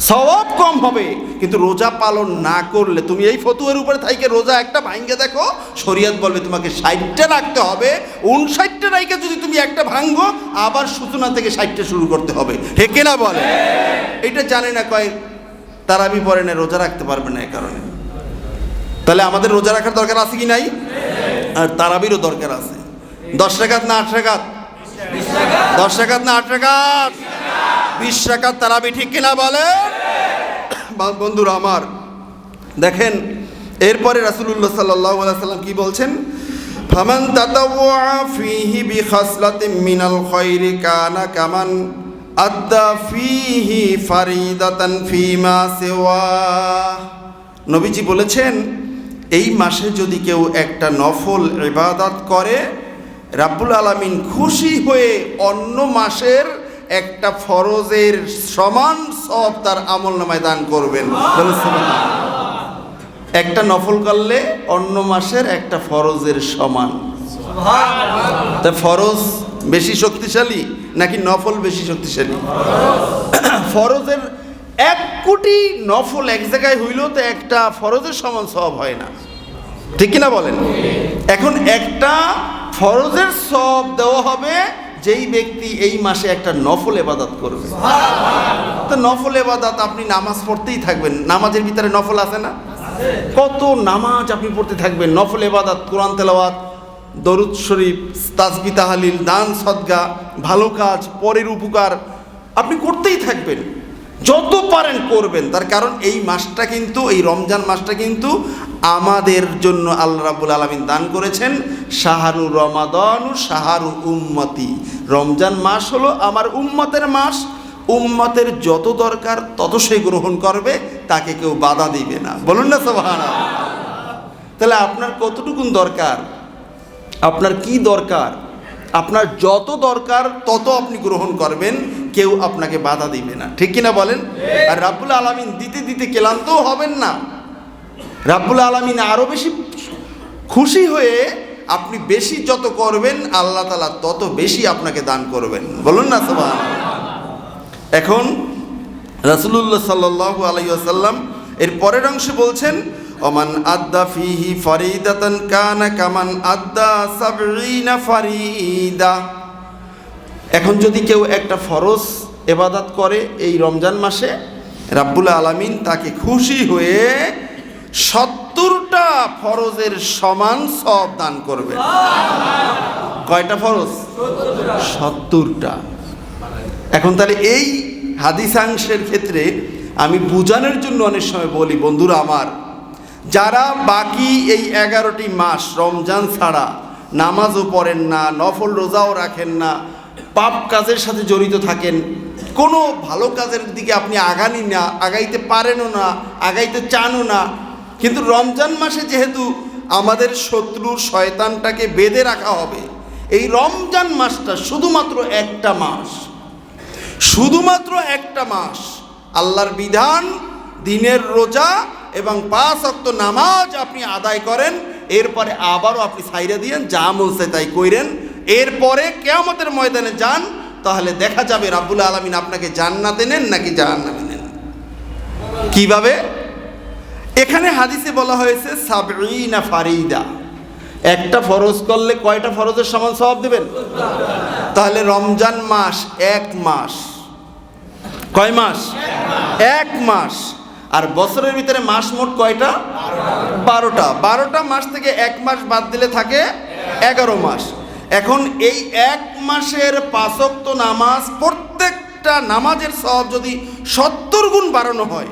সওয়াব কম হবে, কিন্তু রোজা পালন না করলে তুমি এই ফতুয়ার উপরে থাইকে রোজা একটা ভাঙ্গে দেখো, শরীয়ত বলবে তোমাকে 60টা রাখতে হবে। 59টা রাইকে যদি তুমি একটা ভাঙ্গো, আবার সূচনা থেকে 60টা শুরু করতে হবে। হে কেনা বলে? এটা জানে না, কয় তারাবি পড়ে না, রোজা রাখতে পারবে না এই কারণে। তাহলে আমাদের রোজা রাখার দরকার আছে কি নাই? আর তারাবিরও দরকার আছে। 10 রাকাত না 8 রাকাত? 10 রাকাত না 8 রাকাত? 20 রাকাত তারাবি, ঠিক কিনা বলে? বন্ধুরা আমার, দেখেন এরপরে রাসূলুল্লাহ সাল্লাল্লাহু আলাইহি সাল্লাম কি বলছেন? ফামান তাতাওয়া ফীহি বিখাসলাতিন মিনাল খায়রি কানা কামান আদ্দা ফীহি ফারিদাতান ফীমা সিওয়া। নবীজি বলেছেন, এই মাসে যদি কেউ একটা নফল ইবাদত করে, রাব্বুল আলামিন খুশি হয়ে অন্য মাসের একটা ফরজের সমান সওয়াব তার আমলনামায় দান করবেন। একটা নফল করলে অন্য মাসের একটা ফরজের সমান। তা ফরজ বেশি শক্তিশালী নাকি নফল বেশি শক্তিশালী? ফরজের 1 কোটি নফল এক জায়গায় হইলেও তো একটা ফরজের সমান সওয়াব হয় না, ঠিক কিনা বলেন? এখন একটা ফরজের সওয়াব দেওয়া হবে যেই ব্যক্তি এই মাসে একটা নফল ইবাদত করবে। তো নফল ইবাদত আপনি নামাজ পড়তেই থাকবেন, নামাজের ভিতরে নফল আছে না? কত নামাজ আপনি পড়তে থাকবেন, নফল ইবাদত, কোরআন তেলাওয়াত, দরুদ শরীফ, তাসবিহ তাহলিল, দান সদকা, ভালো কাজ, পরের উপকার আপনি করতেই থাকবেন, যত পারেন করবেন। তার কারণ এই মাসটা কিন্তু, এই রমজান মাসটা কিন্তু আমাদের জন্য আল্লাহ রাব্বুল আলামিন দান করেছেন শাহরু রমাদানু শাহরু উম্মতি। রমজান মাস হলো আমার উম্মতের মাস, উম্মতের যত দরকার তত সে গ্রহণ করবে, তাকে কেউ বাধা দিবে না। বলুন না সুবহানাল্লাহ। তাহলে আপনার কতটুকুন দরকার, আপনার কি দরকার, আপনার যত দরকার তত আপনি গ্রহণ করবেন, কেউ আপনাকে বাধা দিবে না, ঠিক কিনা বলেন? আর রাব্বুল আলামিন দিতে দিতে ক্লান্তও হবেন না। রাব্বুল আলামিন আরো বেশি খুশি হয়ে আপনি বেশি যত করবেন, আল্লাহ তাআলা তত বেশি আপনাকে দান করবেন। বলুন না সুবহানাল্লাহ। এখন রাসূলুল্লাহ সাল্লাল্লাহু আলাইহি ওয়াসাল্লাম এর পরের অংশে বলছেন, ওমান আদ্দা ফিহি ফারিদাতান কানা কামান আদ্দা 70 ফারিদা। এখন যদি কেউ একটা ফরজ ইবাদত করে এই রমজান মাসে, রাব্বুল আলামিন তাকে খুশি হয়ে 70টা ফরজের সমান সওয়াব দান করবে। কয়টা ফরজ? 70টা। এখন তাহলে এই হাদিসাংশের ক্ষেত্রে আমি বুঝানোর জন্য অনেক সময় বলি, বন্ধুরা আমার, যারা বাকি এই 11টি মাস রমজান ছাড়া নামাজও পড়েন না, নফল রোজাও রাখেন না, পাপ কাজের সাথে জড়িত থাকেন, কোনো ভালো কাজের দিকে আপনি আগাইতে পারেনও না, আগাইতে চানও না, কিন্তু রমজান মাসে যেহেতু আমাদের শত্রু শয়তানটাকে বেঁধে রাখা হবে, এই রমজান মাসটা শুধুমাত্র একটা মাস, শুধুমাত্র একটা মাস আল্লাহর বিধান, দিনের রোজা এবং 5 ওয়াক্ত নামাজ আপনি আদায় করেন, এরপরে আবারও আপনি ছাইরা দিয়েন, যা বলছে তাই কইরেন, এরপরে কিয়ামতের ময়দানে যান, তাহলে দেখা যাবে রাব্বুল আলামিন আপনাকে জান্নাতে নেন নাকি জাহান্নামে নেন। কিভাবে? এখানে হাদিসে বলা হয়েছে 70 ফারিদা। একটা ফরজ করলে কয়টা ফরজের সমান সওয়াব দেবেন? তাহলে রমজান মাস 1 মাস, কয় মাস? 1 মাস। আর বছরের ভিতরে মাস মোট কয়টা? 12টা। 12টা মাস থেকে 1 মাস বাদ দিলে থাকে 11 মাস। এখন এই 1 মাসের 5 ওয়াক্ত নামাজ, প্রত্যেকটা নামাজের সওয়াব যদি 70 গুণ বাড়ানো হয়,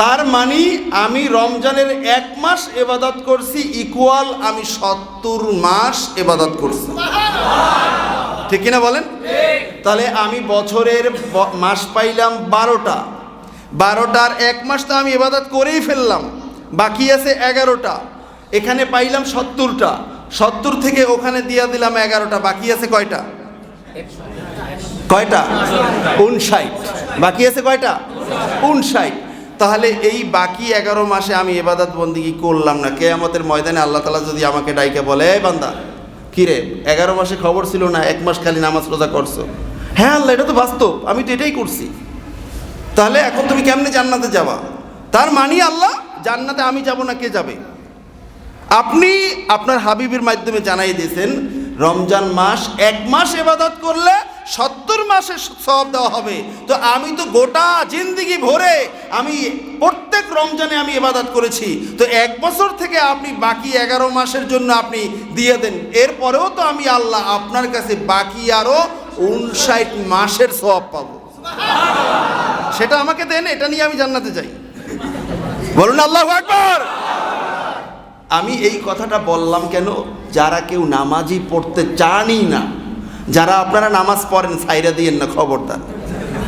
তার মানে আমি রমজানের 1 মাস ইবাদত করছি ইকুয়াল আমি 70 মাস ইবাদত করছি, ঠিক কিনা বলেন? তাহলে আমি বছরের মাস পাইলাম 12টা, 12টার 1 মাস তো আমি ইবাদত করেই ফেললাম, বাকি আছে 11টা। এখানে পাইলাম 70টা, 70 থেকে ওখানে দিয়ে দিলাম 11টা, বাকি আছে কয়টা? 59। বাকি আছে কয়টা? 59। তাহলে এই বাকি 11 মাসে আমি ইবাদত বন্দেগী করলাম না। কিয়ামতের ময়দানে আল্লাহ তাআলা যদি আমাকে ডাইকে বলে, এই বান্দা কিরে 11 মাসে খবর ছিল না 1 মাস খালি নামাজ রোজা করছো? হ্যাঁ আল্লাহ, এটা তো বাস্তব, আমি তো এটাই করছি। তাহলে এখন তুমি কেমনে জান্নাতে যাবা? তার মানে আল্লাহ জান্নাতে আমি যাব না, কে যাবে? আপনি আপনার হাবিবের মাধ্যমে জানাই দিয়েছেন রমজান মাস 1 মাস ইবাদত করলে 70 মাসের সওয়াব দেওয়া হবে। তো আমি তো গোটা জিন্দেগি ভরে আমি প্রত্যেক রমজানে আমি ইবাদত করেছি, তো 1 বছর থেকে আপনি বাকি 11 মাসের জন্য আপনি দিয়ে দেন, এরপরেও তো আমি আল্লাহ আপনার কাছে বাকি আরো 59 মাসের সওয়াব পাবো। সেটা আমাকে দেন, এটা নিয়ে আমি জান্নাতে যাই। বলুন আল্লাহু আকবার। আমি এই কথাটা বললাম কেন? যারা কেউ নামাজই পড়তে চানই না, যারা আপনারা নামাজ পড়েন ছাইরা দিয়েন না, খবরদার,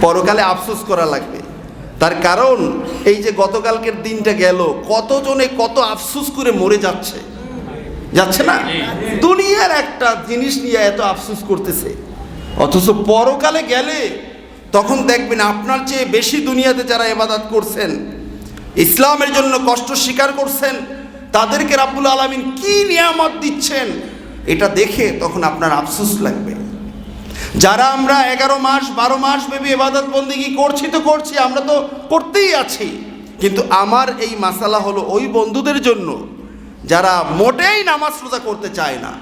পরকালে আফসোস করা লাগবে। তার কারণ এই যে গতকালকের দিনটা গেল, কতজনে কত আফসোস করে মরে যাচ্ছে, যাচ্ছে না? দুনিয়ার একটা জিনিস নিয়ে এত আফসোস করতেছে, অথচ পরকালে গেলে তখন দেখবেন আপনার চেয়ে বেশি দুনিয়াতে যারা ইবাদত করছেন, ইসলামের জন্য কষ্ট স্বীকার করছেন, তাদেরকে রাব্বুল আলামিন কি নিয়ামত দিচ্ছেন, এটা দেখে তখন আপনার আফসোস লাগবে। যারা আমরা 11 মাস 12 মাস ব্যাপী ইবাদত বন্দেগী করছি তো করছি, আমরা তো করতেই আছি, কিন্তু আমার এই মাসালা হলো ওই বন্ধুদের জন্য যারা মোটেই নামাজ রোজা করতে চায় না।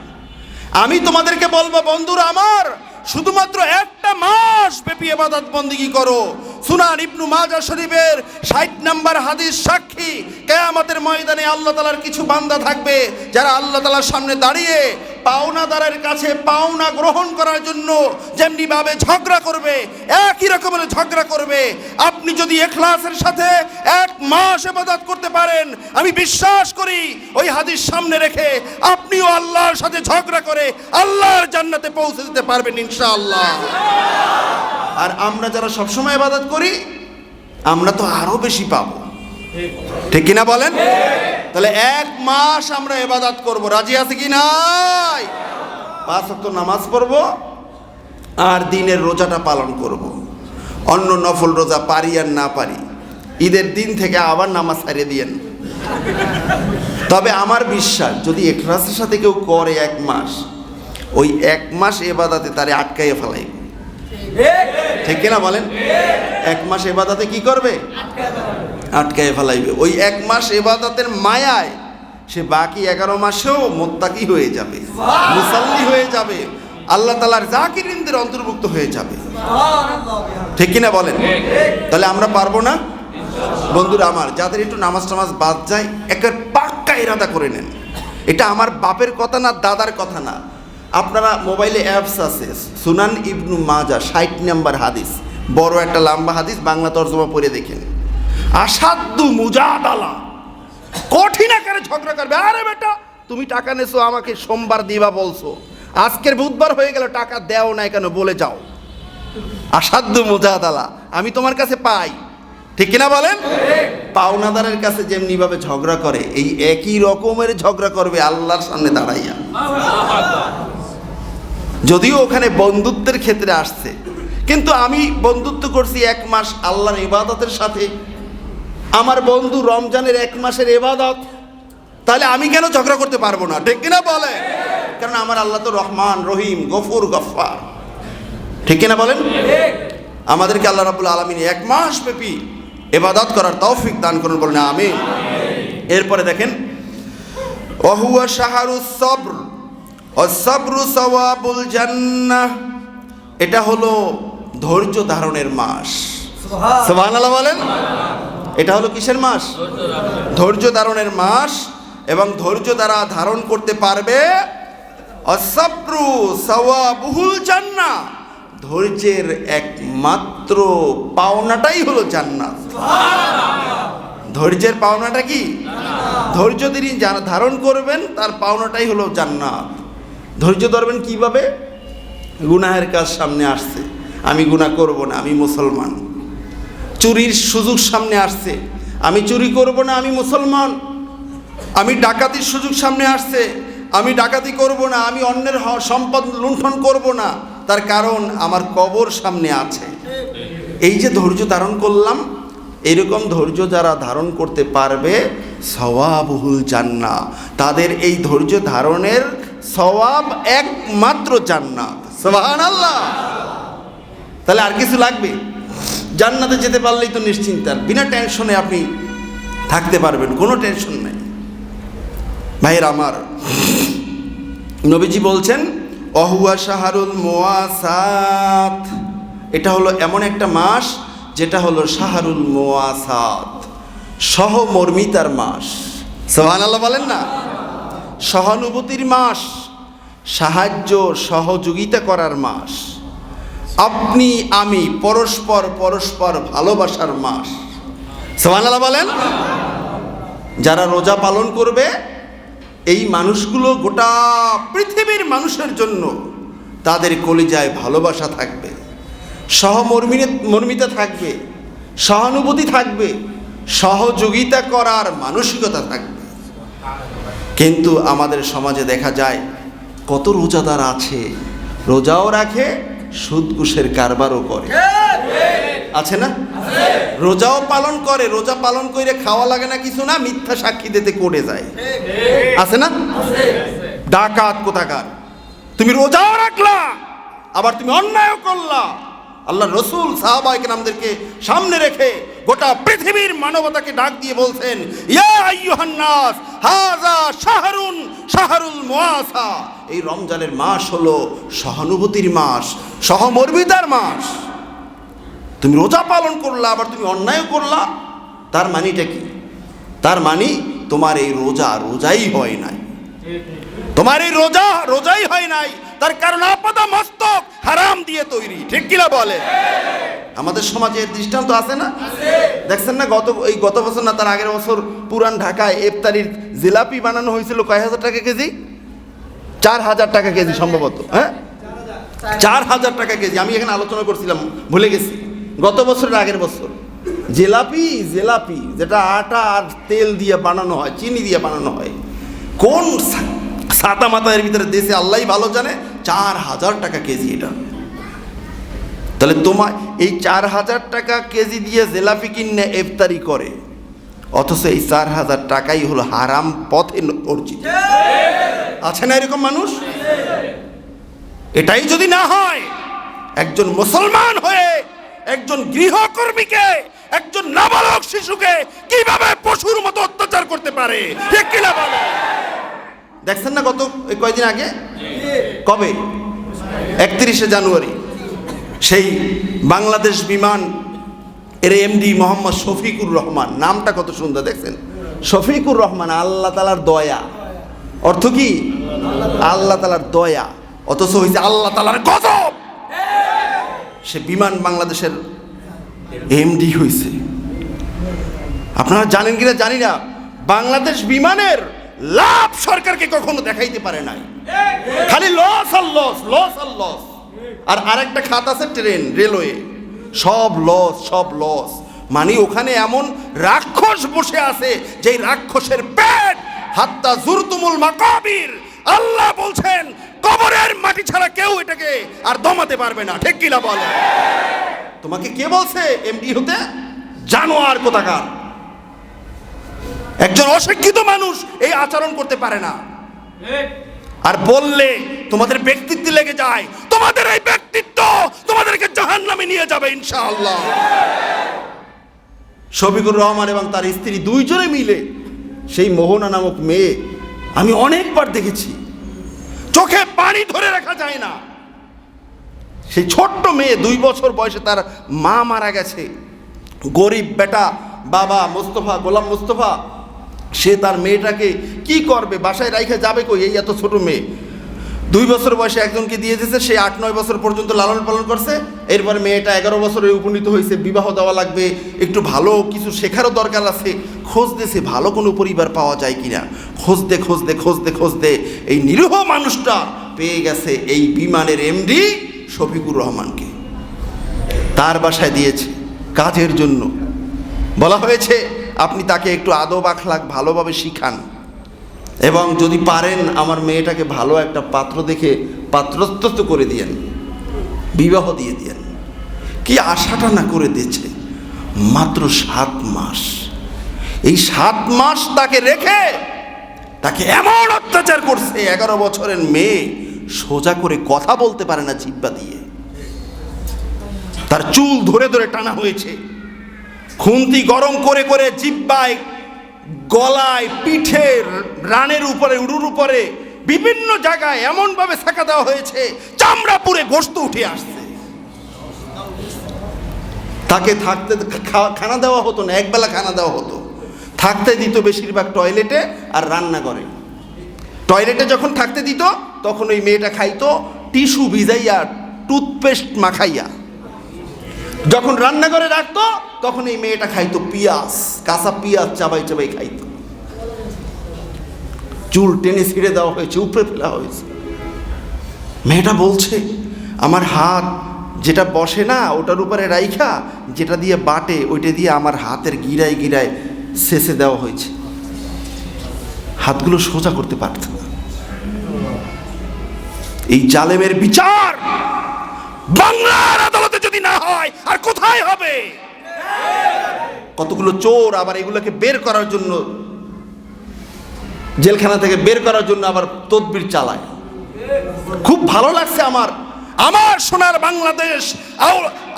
আমি তোমাদেরকে বলবো, বন্ধুরা আমার, শুধুমাত্র 1টা মাস ব্যাপী ইবাদত বন্দেগী করো। সুনান ইবনু মাজাহ শরীফের 60 নম্বর হাদিস সাক্ষী, কিয়ামতের ময়দানে আল্লাহ তাআলার কিছু বান্দা থাকবে যারা আল্লাহ তাআলার সামনে দাঁড়িয়ে পাওনাদারের কাছে পাওনা গ্রহণ করার জন্য যেমনি ভাবে ঝগড়া করবে, একই রকমের ঝগড়া করবে। আপনি যদি ইখলাসের সাথে 1 মাস ইবাদত করতে পারেন, আমি বিশ্বাস করি ওই হাদিস সামনে রেখে আপনিও আল্লাহর সাথে ঝগড়া করে আল্লাহর জান্নাতে পৌঁছে যেতে পারবেন ইনশাআল্লাহ। আর আমরা যারা সবসময় ইবাদত করি, আমরা তো আরো বেশি পাবো, ঠিক কিনা বলেন? তাহলে 1 মাস আমরা ইবাদত করব, রাজি আছে কি নাই? 5 ওয়াক্ত নামাজ পড়ব আর দিনের রোজাটা পালন করব। অন্য নফল রোজা পারি আর না পারি, ঈদের দিন থেকে আবার নামাজ ছাড়িয়ে দিয়েন। তবে আমার বিশ্বাস যদি ইখলাসের সাথে কেউ করে 1 মাস, ওই 1 মাস ইবাদতে তারে আটকাইয়ে ফেলাইবে, ঠিক কিনা বলেন? 1 মাস ইবাদতে কি করবে? আটকাইয়ে ফেলাইবে। ওই 1 মাস ইবাদতের মায়ায় সে বাকি 11 মাসেও মুত্তাকি হয়ে যাবে, মুসাল্লি হয়ে যাবে, আল্লাহ তাআলার জাকিরিনদের অন্তর্ভুক্ত হয়ে যাবে, ঠিক কিনা বলেন? তাহলে আমরা পারবো না? বন্ধুরা আমার, যাদের একটু নামাজ টামাজ বাদ যায়, একের পাক্কা ইরাদা করে নেন। এটা আমার বাপের কথা না, দাদার কথা না। আপনারা মোবাইলে অ্যাপস আছে, সুনান ইবনু মাজাহ 60 নম্বর হাদিস, বড় একটা লম্বা হাদিস, বাংলা তরজমা পড়ে দেখেন। আসাদ্দু মুজাদালা, কঠিন আকারে ঝগড়া করবে। আরে বেটা, তুমি টাকা নেছো, আমাকে সোমবার দিবা বলছো, আজকের বুধবার হয়ে গেল, টাকা দেও নাই কেন বলে যাও। আসাদ্দু মুজাদালা, আমি তোমার কাছে পাই, ঠিক কিনা বলেন? পাওনাদারের কাছে যেমনি ভাবে ঝগড়া করে, এই একই রকমের ঝগড়া করবে আল্লাহর সামনে দাঁড়াইয়া। যদিও ওখানে বন্ধুত্বের ক্ষেত্রে আসছে, কিন্তু আমি বন্ধুত্ব করছি 1 মাস আল্লাহর ইবাদতের সাথে, আমার বন্ধু রমজানের 1 মাসের ইবাদত, তাহলে আমি কেন ঝগড়া করতে পারবো না, ঠিক কিনা বলে? কারণ আমার আল্লাহ তো রহমান, রহিম, গফুর, গফফার, ঠিক কিনা বলেন? আমাদেরকে আল্লাহ রাব্বুল আলামিন 1 মাস ব্যাপী ইবাদত করার তৌফিক দান করুন, বলেন আমিন। এরপরে দেখেন, ওয়াহুয়া শাহরুস সবর ওয়াস-সাবরু সাওয়াবুল জান্নাহ, এটা হলো ধৈর্য ধারণের মাস। সুবহানাল্লাহ বলেন। এটা হলো কিসের মাস? ধৈর্য ধারণের মাস। এবং ধৈর্য দ্বারা ধারণ করতে পারবে, ওয়াস-সাবরু সাওয়াবুল জান্নাহ, ধৈর্যের একমাত্র পাওনাটাই হলো জান্নাত। ধৈর্যের পাওনাটা কি? ধৈর্য তিনি যারা ধারণ করবেন তার পাওনাটাই হলো জান্নাত। ধৈর্য ধরবেন কিভাবে? গুনাহের কাজ সামনে আসছে, আমি গুনাহ করব না, আমি মুসলমান। চুরির সুযোগ সামনে আসছে, আমি চুরি করব না, আমি মুসলমান। আমি ডাকাতির সুযোগ সামনে আসছে, আমি ডাকাতি করব না, আমি অন্যের সম্পদ লুণ্ঠন করব না, তার কারণ আমার কবর সামনে আছে। এই যে ধৈর্য ধারণ করলাম, এরকম ধৈর্য যারা ধারণ করতে পারবে সওয়াবুল জান্নাহ, তাদের এই ধৈর্য ধারণের সওয়াব একমাত্র জান্নাত। সুবহানাল্লাহ। তাহলে আর কিছু লাগবে? জান্নাতে যেতে পারলেই তো নিশ্চিন্তার, বিনা টেনশনে আপনি থাকতে পারবেন, কোনো টেনশন নাই। ভাইয়ের আমার, নবীজি বলছেন অহুয়া শাহরুল মুওয়াসাত, এটা হলো এমন একটা মাস যেটা হলো শাহরুল মুওয়াসাত, সহমর্মিতার মাস। সুবহানাল্লাহ বলেন না? সহানুভূতির মাস, সাহায্য সহযোগিতা করার মাস, আপনি আমি পরস্পর পরস্পর ভালোবাসার মাস। সুবহানাল্লাহ বলেন। যারা রোজা পালন করবে, এই মানুষগুলো গোটা পৃথিবীর জন্য তাদের কলিজায় ভালোবাসা থাকবে, সহমর্মিতা থাকবে, সহানুভূতি থাকবে, সহযোগিতা করার মানসিকতা থাকবে। কিন্তু আমাদের সমাজে দেখা যায় কত রোজাদার আছে, রোজাও রাখে, সুদ ঘুষের কারবারও করে, আছে না? রোজাও পালন করে, রোজা পালন করে খাওয়া লাগে না কিছু না, মিথ্যা সাক্ষী দিতে কোর্টে যায়, আছে না? ডাকাত কোথাকার। তুমি রোজাও রাখলা, আবার তুমি অন্যায়ও করলা। আল্লাহ রসুল সাহাবায়ে কেরামদেরকে সামনে রেখে গোটা পৃথিবীর মানবতাকে ডাক দিয়ে বলছেন, ইয়া আইয়ুহান নাস হাযা শাহরুন শাহরুল মুওয়াসা, এই রমজানের মাস হলো সহানুভূতির মাস, সহমর্মিতার মাস। তুমি রোজা পালন করলা, আবার তুমি অন্যায় করলা, তার মানিটা কি? তার মানি তোমার এই রোজাই হয় নাই, তোমার এই রোজাই হয় নাই। তার কারণ আপাদা মস্তক হারাম দিয়ে তৈরি, ঠিক কিনা বলে? আমাদের সমাজের দৃষ্টান্ত আছে না? দেখছেন না, গত বছর না তার আগের বছর পুরান ঢাকায় ইফতারির জিলাপি বানানো হয়েছিল কয় হাজার টাকা কেজি? 4,000 টাকা কেজি সম্ভবত। হ্যাঁ, 4,000 টাকা কেজি। আমি এখানে আলোচনা করছিলাম, ভুলে গেছি। গত বছরের আগের বছর জিলাপি যেটা আটা আর তেল দিয়ে বানানো হয়, চিনি দিয়ে বানানো হয়, কোন ছাতা মাথার ভিতরে দেশে আল্লাহই ভালো জানে, 4,000 টাকা কেজি এটা। তাহলে তোমার এই 4,000 টাকা কেজি দিয়ে জিলাপি কিনে ইফতারি করে, অথচ এই 4,000 টাকাই হলো হারাম পথে অর্জিত। আছে না এরকম মানুষ? এটাই যদি না হয়, একজন মুসলমান হয়ে একজন গৃহকর্মীকে, একজন নাবালক শিশুকে কিভাবে পশুর মতো অত্যাচার করতে পারে, ঠিক কিনা বলে? দেখছেন না গত কয়েকদিন আগে, কবে? 31শে জানুয়ারি, সেই বাংলাদেশ বিমান এর এমডি মোহাম্মদ শফিকুর রহমান, নামটা কত সুন্দর দেখছেন, শফিকুর রহমান, আল্লাহ তাআলার দয়া। অর্থ কি? আল্লাহ তাআলার দয়া, অথচ হয়েছে আল্লাহ তাআলার গজব। সে বিমান বাংলাদেশের এমডি হয়েছে। আপনারা জানেন কিনা জানি না, বাংলাদেশ বিমানের লাভ সরকারকে কখনো দেখাইতে পারে নাই, খালি লস আর লস, লস আর লস। আর আরেকটা খাত আছে ট্রেন, রেলওয়ে, সব লস। মানে ওখানে এমন রাক্ষস বসে আছে, যেই রাক্ষসের পেট হাত্তা জুরতুমুল মাকাবির, আল্লাহ বলছেন কবরের মাটি ছাড়া কেউ এটাকে আর দমাতে পারবে না, ঠিক কিনা বলে? তোমাকে কে বলছে এমডি হতে? জানোয়ার কোথাকার। একজন অশিক্ষিত মানুষ এই আচরণ করতে পারে না, আর বললে তোমাদের ব্যক্তিত্ব লেগে যায়, তোমাদের এই ব্যক্তিত্ব তোমাদেরকে জাহান্নামে নিয়ে যাবে ইনশাআল্লাহ। শফিকুর রহমান এবং তার স্ত্রী দুইজনে মিলে সেই মোহনা নামক মেয়ে আমি অনেকবার দেখেছি, চোখে পানি ধরে রাখা যায় না। সেই ছোট্ট মেয়ে, 2 বছর বয়সে তার মা মারা গেছে, গরিব বেটা বাবা মোস্তফা, গোলাম মোস্তফা, সে তার মেয়েটাকে কি করবে, বাসায় রাইখা যাবে কই, এই এত ছোট মেয়ে। 2 বছর বয়সে একজনকে দিয়ে দিয়েছে, সে 8-9 বছর পর্যন্ত লালন পালন করছে। এরপর মেয়েটা 11 বছরে উপনীত হয়েছে, বিবাহ দেওয়া লাগবে, একটু ভালো কিছু শেখারও দরকার আছে। খোঁজ দিয়েছে ভালো কোনো পরিবার পাওয়া যায় কিনা। খুঁজতে এই নিরীহ মানুষটা পেয়ে গেছে এই বিমানের এমডি শফিকুর রহমানকে। তার বাসায় দিয়েছে কাজের জন্য। বলা হয়েছে আপনি তাকে একটু আদব আখলাক ভালোভাবে শিখান, এবং যদি পারেন আমার মেয়েটাকে ভালো একটা পাত্র দেখে পাত্রস্থ করে দিয়েন, বিবাহ দিয়ে দিয়েন। কি আশাটা না করে দিয়েছে। মাত্র 7 মাস। এই 7 মাস তাকে রেখে তাকে এমন অত্যাচার করছে। 11 বছরের মেয়ে সোজা করে কথা বলতে পারে না জিহ্বা দিয়ে, তার চুল ধরে ধরে টানা হয়েছে, খুন্তি গরম করে করে জিহ্বায়, গলায়, পিঠে, রানের উপরে, উড়ুর উপরে বিভিন্ন জায়গায় এমনভাবে ছাকা দেওয়া হয়েছে চামড়া পুড়ে গোশত উঠে আসছে। তাকে থাকতে খানা দেওয়া হতো না, একবেলা খানা দেওয়া হতো। থাকতে দিত বেশিরভাগ টয়লেটে আর রান্না করে। টয়লেটে যখন থাকতে দিত তখন ওই মেয়েটা খাইতো টিস্যু ভিজাইয়া, টুথপেস্ট মাখাইয়া। যখন রান্নাঘরে রাখতো তখন এই মেয়েটা খাইতো পিঁয়াজ, কাঁচা পিঁয়াজ চাবাই চাবাই খাইতো। চুল টেনে ছিঁড়ে দেওয়া হয়েছে, উপরে ফেলা হয়েছে। মেয়েটা বলছে আমার হাত যেটা বসে না ওটার উপরে রাইখা, যেটা দিয়ে বাটে ওইটা দিয়ে আমার হাতের গিরায় গিরায় শেষে দেওয়া হয়েছে, হাতগুলো সোজা করতে পারত না। এই জালেমের বিচার বাংলার আদালতে যদি না হয় আর কোথায় হবে? কতগুলো চোর আবার এগুলোকে বের করার জন্য, জেলখানা থেকে বের করার জন্য আবার তদবির চালায়। খুব ভালো লাগছে আমার সোনার বাংলাদেশ,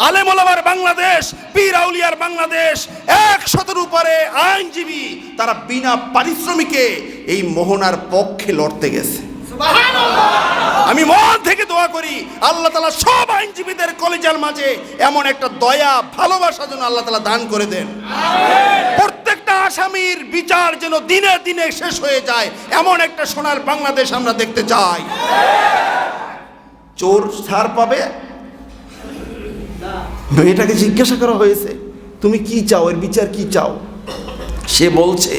আলেম ওলামার বাংলাদেশ, পীর আউলিয়ার বাংলাদেশ, 100-এর উপরে আইনজীবী তারা বিনা পারিশ্রমিকে এই মোহনার পক্ষে লড়তে গেছে। আমি মন থেকে দোয়া করি আল্লাহ তাআলা সব আইনজীবীদের কলিজার মাঝে এমন একটা দয়া ভালোবাসা যেন আল্লাহ তাআলা দান করে দেন। প্রত্যেকটা আসামির বিচার যেন দিনে দিনে শেষ হয়ে যায়, এমন একটা সোনার বাংলাদেশ আমরা দেখতে চাই। চোর ছাড় পাবে। মেয়েটাকে জিজ্ঞাসা করা হয়েছে তুমি কি চাও, এর বিচার কি চাও? সে বলছে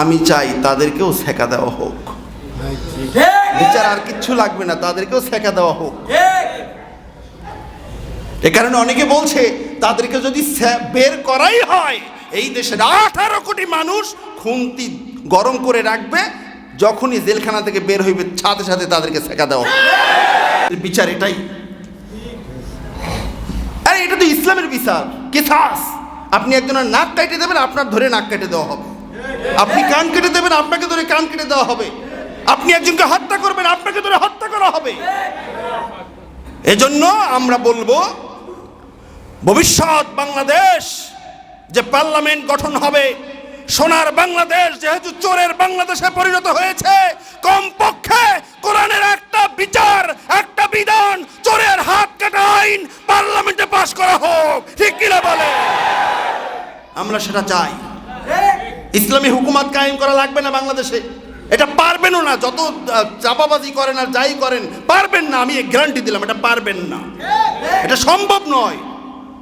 আমি চাই তাদেরকেও সেকা দেওয়া হোক, বিচার আর কিচ্ছু লাগবে না, তাদেরকেও সেকা দেওয়া হোক। এ কারণে অনেকে বলছে তাদেরকে যদি বের করাই হয়, এই দেশের 18 কোটি মানুষ খুন্তি গরম করে রাখবে, যখনই জেলখানা থেকে বের হইবে সাথে সাথে তাদেরকে সেকা দেওয়া হবে। বিচার এটাই। আরে এটা তো ইসলামের বিচার, কিসাস। আপনি একজনের নাক কেটে দেবেন, আপনার ধরে নাক কেটে দেওয়া হবে। আপনি কান কেটে দেবেন, আপনাকে ধরে কান কেটে দেওয়া হবে। আপনি একজনকে হত্যা করবেন, আপনাকে ধরে হত্যা করা হবে। এজন্য আমরা বলবো ভবিষ্যৎ বাংলাদেশ যে পার্লামেন্ট গঠন হবে, সোনার বাংলাদেশ যেহেতু চোরের বাংলাদেশে পরিণত হয়েছে, কমপক্ষে কোরআনের একটা বিচার, একটা বিধান, চোরের হাত কাটা আইন পার্লামেন্টে পাশ করা হোক। ঠিক কিনা বলে? আমরা সেটা চাই। ইসলামী হুকুমত কায়েম করা লাগবে না বাংলাদেশে, এটা পারবেনও না। যত চাপাবাজি করেন আর যাই করেন পারবেন না, আমি গ্যারান্টি দিলাম এটা পারবেন না, এটা সম্ভব নয়।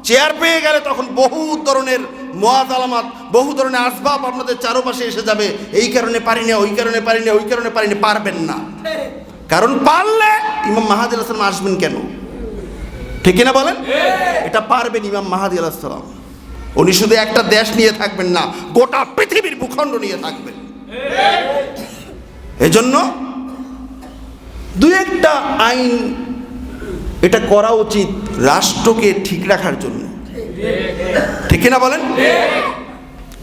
চেয়ার পেয়ে গেলে তখন বহু ধরনের মুআজ আলামাত, বহু ধরনের আসবাব আপনাদের চারপাশে এসে যাবে। এই কারণে পারি না, ওই কারণে পারি না, ওই কারণে পারি না, পারবেন না। কারণ পারলে ইমাম মাহাদি আলাইহিস সালাম আসবেন কেন? ঠিক না বলেন? এটা পারবেন ইমাম মাহাদি আলাইহিস সালাম। উনি শুধু একটা দেশ নিয়ে থাকবেন না, গোটা পৃথিবীর ভূখণ্ড নিয়ে থাকবেন। এজন্য দুই একটা আইন এটা করা উচিত রাষ্ট্রকে ঠিক রাখার জন্য। ঠিক না বলেন?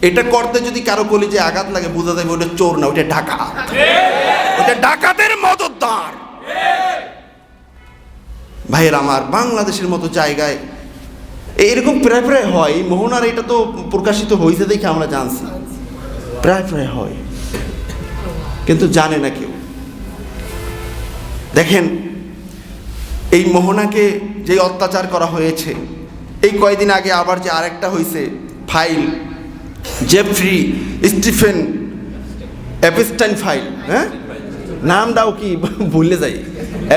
এটা করতে যদি কারো কলিজে আঘাত লাগে বোঝা যাবে ওটা চোর না, ওটা ডাকাত, ওটা ডাকাতের মদতদার। ভাইয়ের আমার, বাংলাদেশের মতো জায়গায় এইরকম প্রায় প্রায় হয়। মোহনার এটা তো প্রকাশিত হয়েছে দেখে আমরা জানছি, প্রায় প্রায় হয়, কিন্তু জানে না কেউ। দেখেন এই মোহনাকে যে অত্যাচার করা হয়েছে, এই কয়েকদিন আগে আবার যে আরেকটা হয়েছে file, Jeffrey Stephen Epstein file, হ্যাঁ নামটাও কি ভুলে যাই,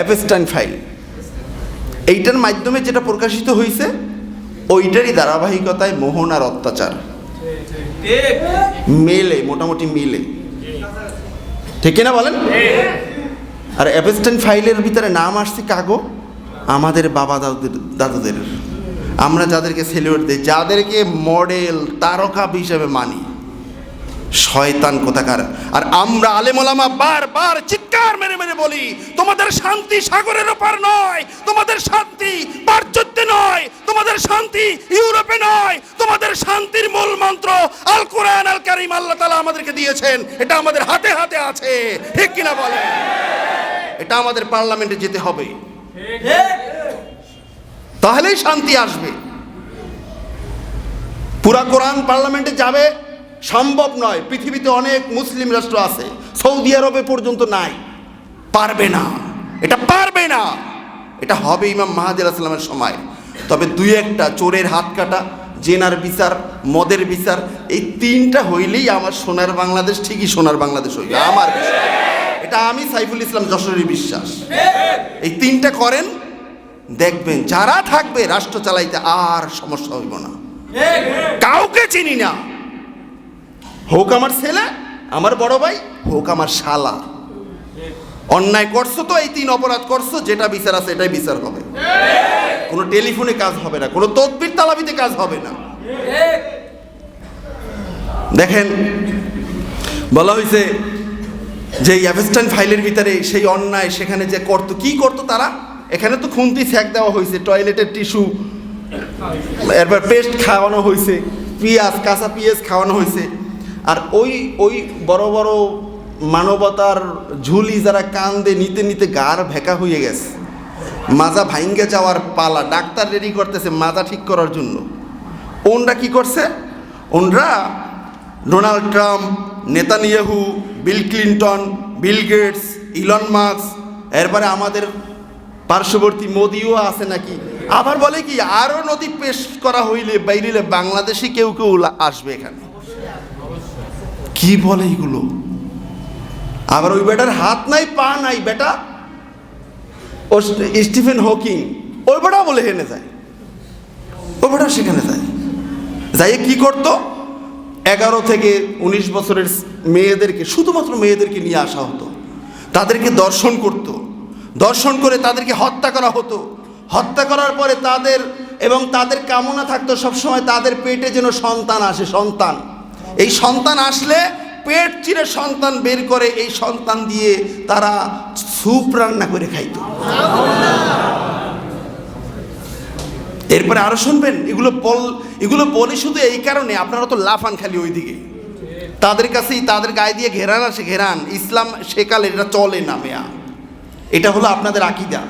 এপস্টাইন ফাইল, এইটার মাধ্যমে যেটা প্রকাশিত হয়েছে ওইটারই ধারাবাহিকতায় মোহন আর অত্যাচার মেলে, মোটামুটি মিলে, ঠিক কিনা বলেন? আর এপস্টাইন ফাইলের ভিতরে নাম আসছে কাগো আমাদের বাবা দাদুদের, আমরা যাদেরকে সেলিব্রেট দিই, যাদেরকে মডেল তারকা হিসেবে মানি, শয়তান কোথাকার। আর আমরা আলেম ওলামা বারবার চিৎকার মেরে মেরে বলি, তোমাদের শান্তি সাগরের ওপার নয়, তোমাদের শান্তি পার্শ্বত্যে নয়, তোমাদের শান্তি ইউরোপে নয়, তোমাদের শান্তির মূল মন্ত্র আল কোরআন আল কারীম আল্লাহ তাআলা আমাদেরকে দিয়েছেন, এটা আমাদের হাতে হাতে আছে, ঠিক কিনা বলেন? এটা আমাদের পার্লামেন্টে যেতে হবে, তাহলেই শান্তি আসবে। পুরা কোরআন পার্লামেন্টে যাবে সম্ভব নয়, পৃথিবীতে অনেক মুসলিম রাষ্ট্র আছে, সৌদি আরবে পর্যন্ত নাই, পারবে না, এটা পারবে না। এটা হবে ইমাম মাহদী আলাইহিস সালামের সময়। তবে দুই একটা চোরের হাত কাটা, জেনার বিচার, মদের বিচার, এই তিনটা হইলেই আমার সোনার বাংলাদেশ ঠিকই সোনার বাংলাদেশ হইবে, আমার বিশ্বাস। এটা আমি সাইফুল ইসলাম যশোরের বিশ্বাস। এই তিনটা করেন, দেখবেন যারা থাকবে রাষ্ট্র চালাইতে আর সমস্যা হইব না। কাউকে চিনি না, হোক আমার ছেলে, আমার বড় ভাই, হোক আমার শালা, অন্যায় করছো তো এই তিন অপরাধ করছো, যেটা বিচার আছে এটাই বিচার হবে। কোনো টেলিফোনে কাজ হবে না, কোনো তদবির তালাবিতে কাজ হবে না। দেখেন বলা হয়েছে যে এপস্টাইন ফাইলের ভিতরে সেই অন্যায়, সেখানে যে করতো, কি করতো তারা, এখানে তো খুন্তি ছ্যাঁক দেওয়া হয়েছে, টয়লেটের টিস্যু, এরপর পেস্ট খাওয়ানো হয়েছে, পেঁয়াজ, কাঁচা পেঁয়াজ খাওয়ানো হয়েছে। আর ওই বড় বড় মানবতার ঝুলি যারা কান্দে নিতে নিতে গার ভেকা হয়ে গেছে, মাজা ভাঙ্গে যাওয়ার পালা, ডাক্তার রেডি করতেছে মাজা ঠিক করার জন্য। ওনরা কি করছে, ওনরা Donald Trump, Netanyahu, Bill Clinton, Bill Gates, Elon Musk, এরপরে আমাদের পার্শ্ববর্তী মোদিও আছে নাকি, আবার বলে কি আরও নদী পেশ করা হইলে বাইরে বাংলাদেশি কেউ কেউ আসবে এখানে, কি বলে এইগুলো। আবার ওই বেটার হাত নাই পা নাই, বেটা ও স্টিফেন হকিং, ওই বেটা বলে হেনে যায়, ওই বেটা সেখানে যায়, যাই কি করতো, 11 থেকে 19 বছরের মেয়েদেরকে, শুধুমাত্র মেয়েদেরকে নিয়ে আসা হতো, তাদেরকে দর্শন করতো, দর্শন করে তাদেরকে হত্যা করা হতো। হত্যা করার পরে তাদের কামনা থাকতো সবসময় তাদের পেটে যেন সন্তান আসে, সন্তান, এই সন্তান আসলে পেট চিরে সন্তান বের করে এই সন্তান দিয়ে তারা স্যুপ রান্না করে খাইতো। এরপরে আরো শুনবেন, এগুলো বলি শুধু এই কারণে, আপনারা তো লাফান খালি ওইদিকে, তাদের কাছেই তাদের গায়ে দিয়ে ঘেরান আসে, ঘেরান ইসলাম সেকালে এটা চলে না মেয়া, এটা হলো আপনাদের আকীদা।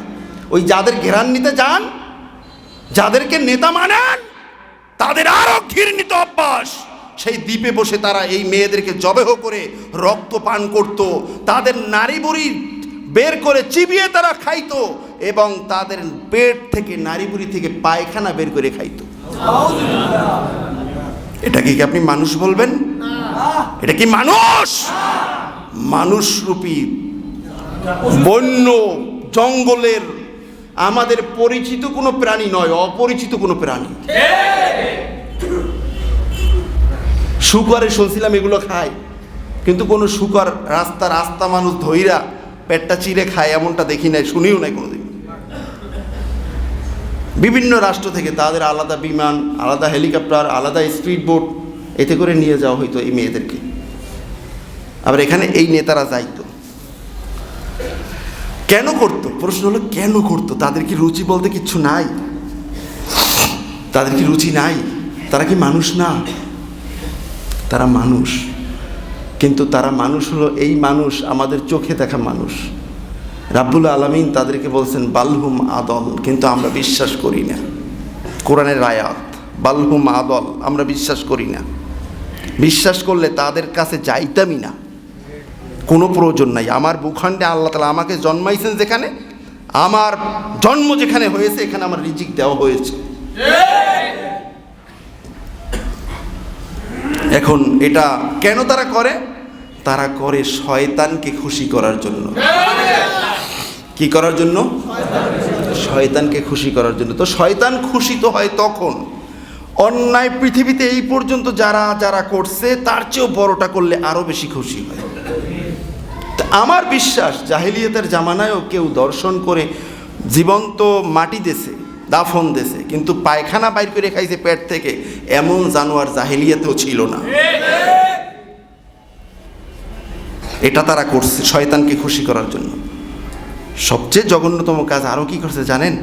ওই যাদের ঘেরান নিতে যান, যাদেরকে নেতা মানেন, তাদের আরো ঘৃণিত অভ্যাস, সেই দ্বীপে বসে তারা এই মেয়েদেরকে জবেহ করে রক্ত পান করত, তাদের নারী বুড়ি বের করে চিবিয়ে তারা খাইতো, এবং তাদের পেট থেকে নারী বুড়ি থেকে পায়খানা বের করে খাইতো। এটাকে কি আপনি মানুষ বলবেন? এটা কি মানুষ? মানুষরূপী বন্য জঙ্গলের আমাদের পরিচিত কোনো প্রাণী নয়, অপরিচিত কোনো প্রাণী। শুকরে শুনছিলাম এগুলো খায়, কিন্তু কোনো শুকর রাস্তা মানুষ ধইরা পেটটা চিরে খায় এমনটা দেখি নাই, শুনিও নাই কোনোদিন। বিভিন্ন রাষ্ট্র থেকে তাদের আলাদা বিমান, আলাদা হেলিকপ্টার, আলাদা স্পিড বোট, এতে করে নিয়ে যাওয়া হইতো এই মেয়েদেরকে। আবার এখানে এই নেতারা যাইতো, কেন করতো? প্রশ্ন হলো কেন করতো? তাদের কি রুচি বলতে কিচ্ছু নাই? তাদের কি রুচি নাই? তারা কি মানুষ না? তারা মানুষ, কিন্তু তারা মানুষ হলো এই মানুষ আমাদের চোখে দেখা মানুষ। রাব্বুল আলামিন তাদেরকে বলছেন বালহুম আদল, কিন্তু আমরা বিশ্বাস করি না। কোরআনের আয়াত, বালহুম আদল, আমরা বিশ্বাস করি না। বিশ্বাস করলে তাদের কাছে যাইতামই না, কোনো প্রয়োজন নাই। আমার ভূখণ্ডে আল্লাহ তাআলা আমাকে জন্মাইছেন, যেখানে আমার জন্ম যেখানে হয়েছে, এখানে আমার রিজিক দেওয়া হয়েছে। এখন এটা কেন তারা করে? তারা করে শয়তানকে খুশি করার জন্য। কি করার জন্য? শয়তানকে খুশি করার জন্য। তো শয়তান খুশি তো হয় তখন, অন্যায় পৃথিবীতে এই পর্যন্ত যারা যারা করছে তার চেয়েও বড়টা করলে আরো বেশি খুশি হয়। আমার বিশ্বাস জাহেলিয়াতের জামানায়ও কেউ দর্শন করে জীবন্ত মাটি দেছে, দাফন দেছে, কিন্তু পায়খানা বাইর করে খাইছে পেট থেকে, এমন জানোয়ার জাহেলিয়াতেও ছিল না। এটা তারা করছে শয়তানকে খুশি করার জন্য। সবচেয়ে জঘন্যতম কাজ আরও কি করছে জানেন?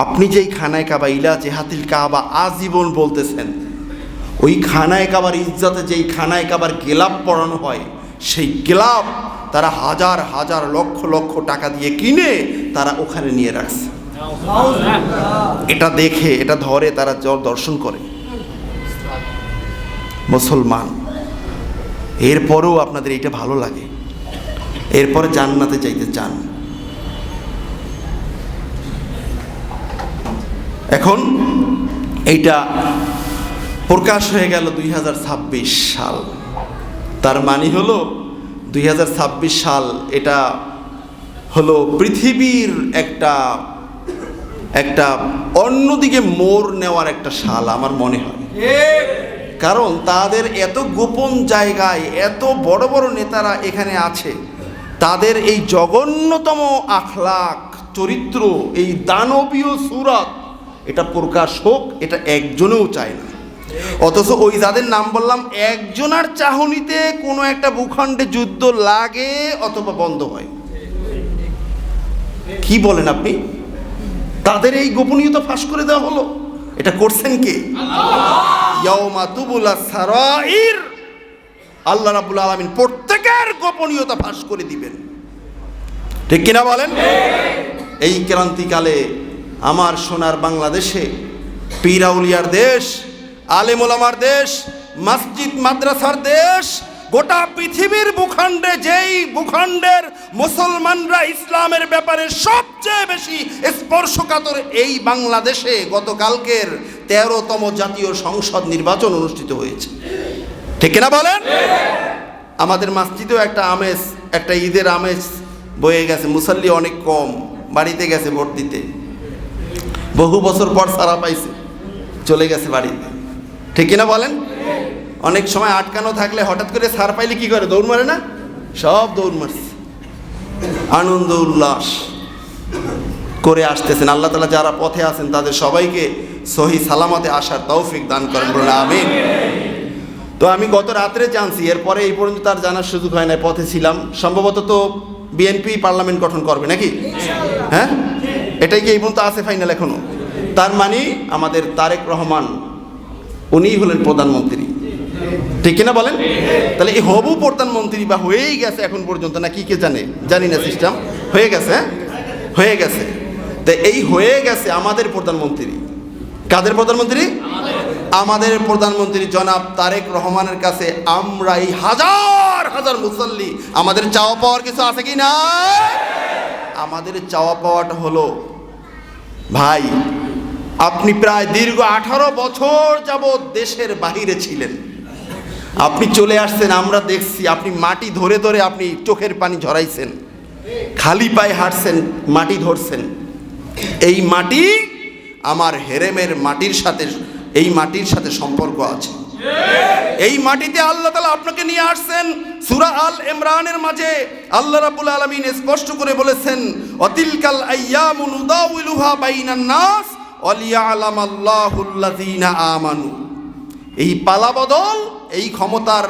আপনি যেই খানায় কাবা, ইলা জেহাতিল কাবা আজীবন বলতেছেন, ওই খানায় কাবার ইজ্জতে যেই খানায় কাবার গেলাপ পরানো হয়, সেই গেলাপ তারা হাজার হাজার লক্ষ লক্ষ টাকা দিয়ে কিনে তারা ওখানে নিয়ে রাখছে। এটা দেখে, এটা ধরে তারা দর্শন করে মুসলমান। এরপরেও আপনাদের এটা ভালো লাগে, এরপরে জান্নাতে যাইতে চান। এখন এইটা প্রকাশ হয়ে গেল 2026 সাল। তার মানে হলো 2026 সাল এটা হলো পৃথিবীর একটা অন্যদিকে মোড় নেওয়ার একটা সাল আমার মনে হয়। কারণ তাদের এত গোপন জায়গায় এত বড় বড় নেতারা এখানে আছে, তাদের এই জঘন্যতম আখলাক চরিত্র, এই দানবীয় সুরাত এটা প্রকাশ হোক, এটা একজনেও চায় না। অথচ ওই যাদের নাম বললাম, একজনের চাহনিতে কোনো একটা ভূখণ্ডে যুদ্ধ লাগে অথবা বন্ধ হয়। কি বলেন আপনি? তাদের এই গোপনীয়তা ফাঁস করে দেওয়া হলো। এটা করছেন কে? ইয়াউমা তুবুলা সারাইর। আল্লাহ রাব্বুল আলামিন প্রত্যেকের গোপনীয়তা ফাঁস করে দিবেন, ঠিক কিনা বলেন? এই ক্রান্তিকালে আমার সোনার বাংলাদেশে পীর আউলিয়ার দেশ, আলেম ওলামার দেশ, মসজিদ মাদ্রাসার দেশ, গোটা পৃথিবীর ভূখণ্ডে যেই ভূখণ্ডের মুসলমানরা ইসলামের ব্যাপারে সবচেয়ে বেশি স্পর্শকাতর, এই বাংলাদেশে গতকালকের 13তম জাতীয় সংসদ নির্বাচন অনুষ্ঠিত হয়েছে, ঠিক কিনা বলেন? আমাদের মসজিদেও একটা আমেজ, একটা ঈদের আমেজ বয়ে গেছে। মুসল্লি অনেক কম, বাড়িতে গেছে ভোট দিতে, বহু বছর পর সারা পাইছে, চলে গেছে বাড়িতে, ঠিক কিনা বলেন? অনেক সময় আটকানো থাকলে হঠাৎ করে সার পাইলে কি করে? দৌড় মারে না? সব দৌড় মারছে, আনন্দ উল্লাস করে আসতেছেন। আল্লাহ তাআলা যারা পথে আছেন তাদের সবাইকে সহি সালামতে আসার তৌফিক দান করেন, বলুন আমিন। তো আমি গত রাত্রে জানছি, এরপরে এই পর্যন্ত তার জানার সুযোগ হয় না, পথে ছিলাম। সম্ভবত তো বিএনপি পার্লামেন্ট গঠন করবে নাকি? হ্যাঁ, এটাই কি এই পর্যন্ত আছে ফাইনাল এখনো? তার মানে আমাদের তারেক রহমান উনিই হলেন প্রধানমন্ত্রী, ঠিক কিনা বলেন? তাহলে এই হবু প্রধানমন্ত্রী বা হয়েই গেছে এখন পর্যন্ত, না কি কে জানে, জানি না, সিস্টেম হয়ে গেছে, হয়ে গেছে। তো এই হয়ে গেছে আমাদের প্রধানমন্ত্রী। কাদের প্রধানমন্ত্রী? আমাদের প্রধানমন্ত্রী জনাব তারেক রহমানের কাছে আমরা এই হাজার হাজার মুসল্লি, আমাদের চাওয়া পাওয়ার কিছু আছে কি না? আমাদের চাওয়া পাওয়াটা হলো, ভাই আপনি প্রায় দীর্ঘ 18 বছর যাবৎ দেশের বাহিরে ছিলেন, আপনি চলে আসছেন, আমরা দেখছি আপনি মাটি ধরে ধরে আপনি চোখের পানি ঝরাইছেন, খালি পায়ে হাঁটছেন, মাটি ধরছেন। এই মাটি আমার হেরেমের মাটির সাথে, এই মাটির সাথে সম্পর্ক আছে। এই মাটিতে আল্লাহ তাআলা আপনাকে নিয়ে আসছেন। সূরা আল ইমরানের মাঝে আল্লাহ রাব্বুল আলামিন স্পষ্ট করে বলেছেন, অতিলকাল আইয়ামু নুদাউলুহা বাইনান নাস ওয়ালিয়ালামাল্লাহুল্লাযীনা আমানু। এই পালাবদল, এই ক্ষমতার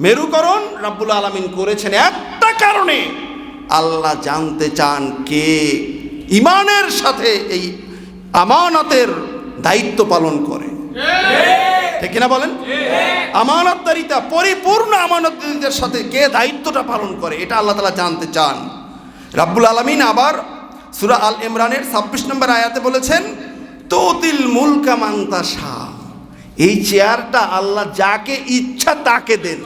মেরুকরণ রাব্বুল আলামিন করেছেন একটা কারণে, আল্লাহ জানতে চান কে ঈমানের সাথে এই আমানতের দায়িত্ব পালন করে, ঠিক কিনা বলেন? আমানতদারিতা, পরিপূর্ণ আমানতদারিতার সাথে কে দায়িত্বটা পালন করে, এটা আল্লাহ তাআলা জানতে চান। রাব্বুল আলামিন আবার সূরা আল ইমরানের 26 নম্বর আয়াতে বলেছেন, তুতিল মুলকা মান তাশা। এই চেয়ারটা আল্লাহ যাকে ইচ্ছা তাকে দেন,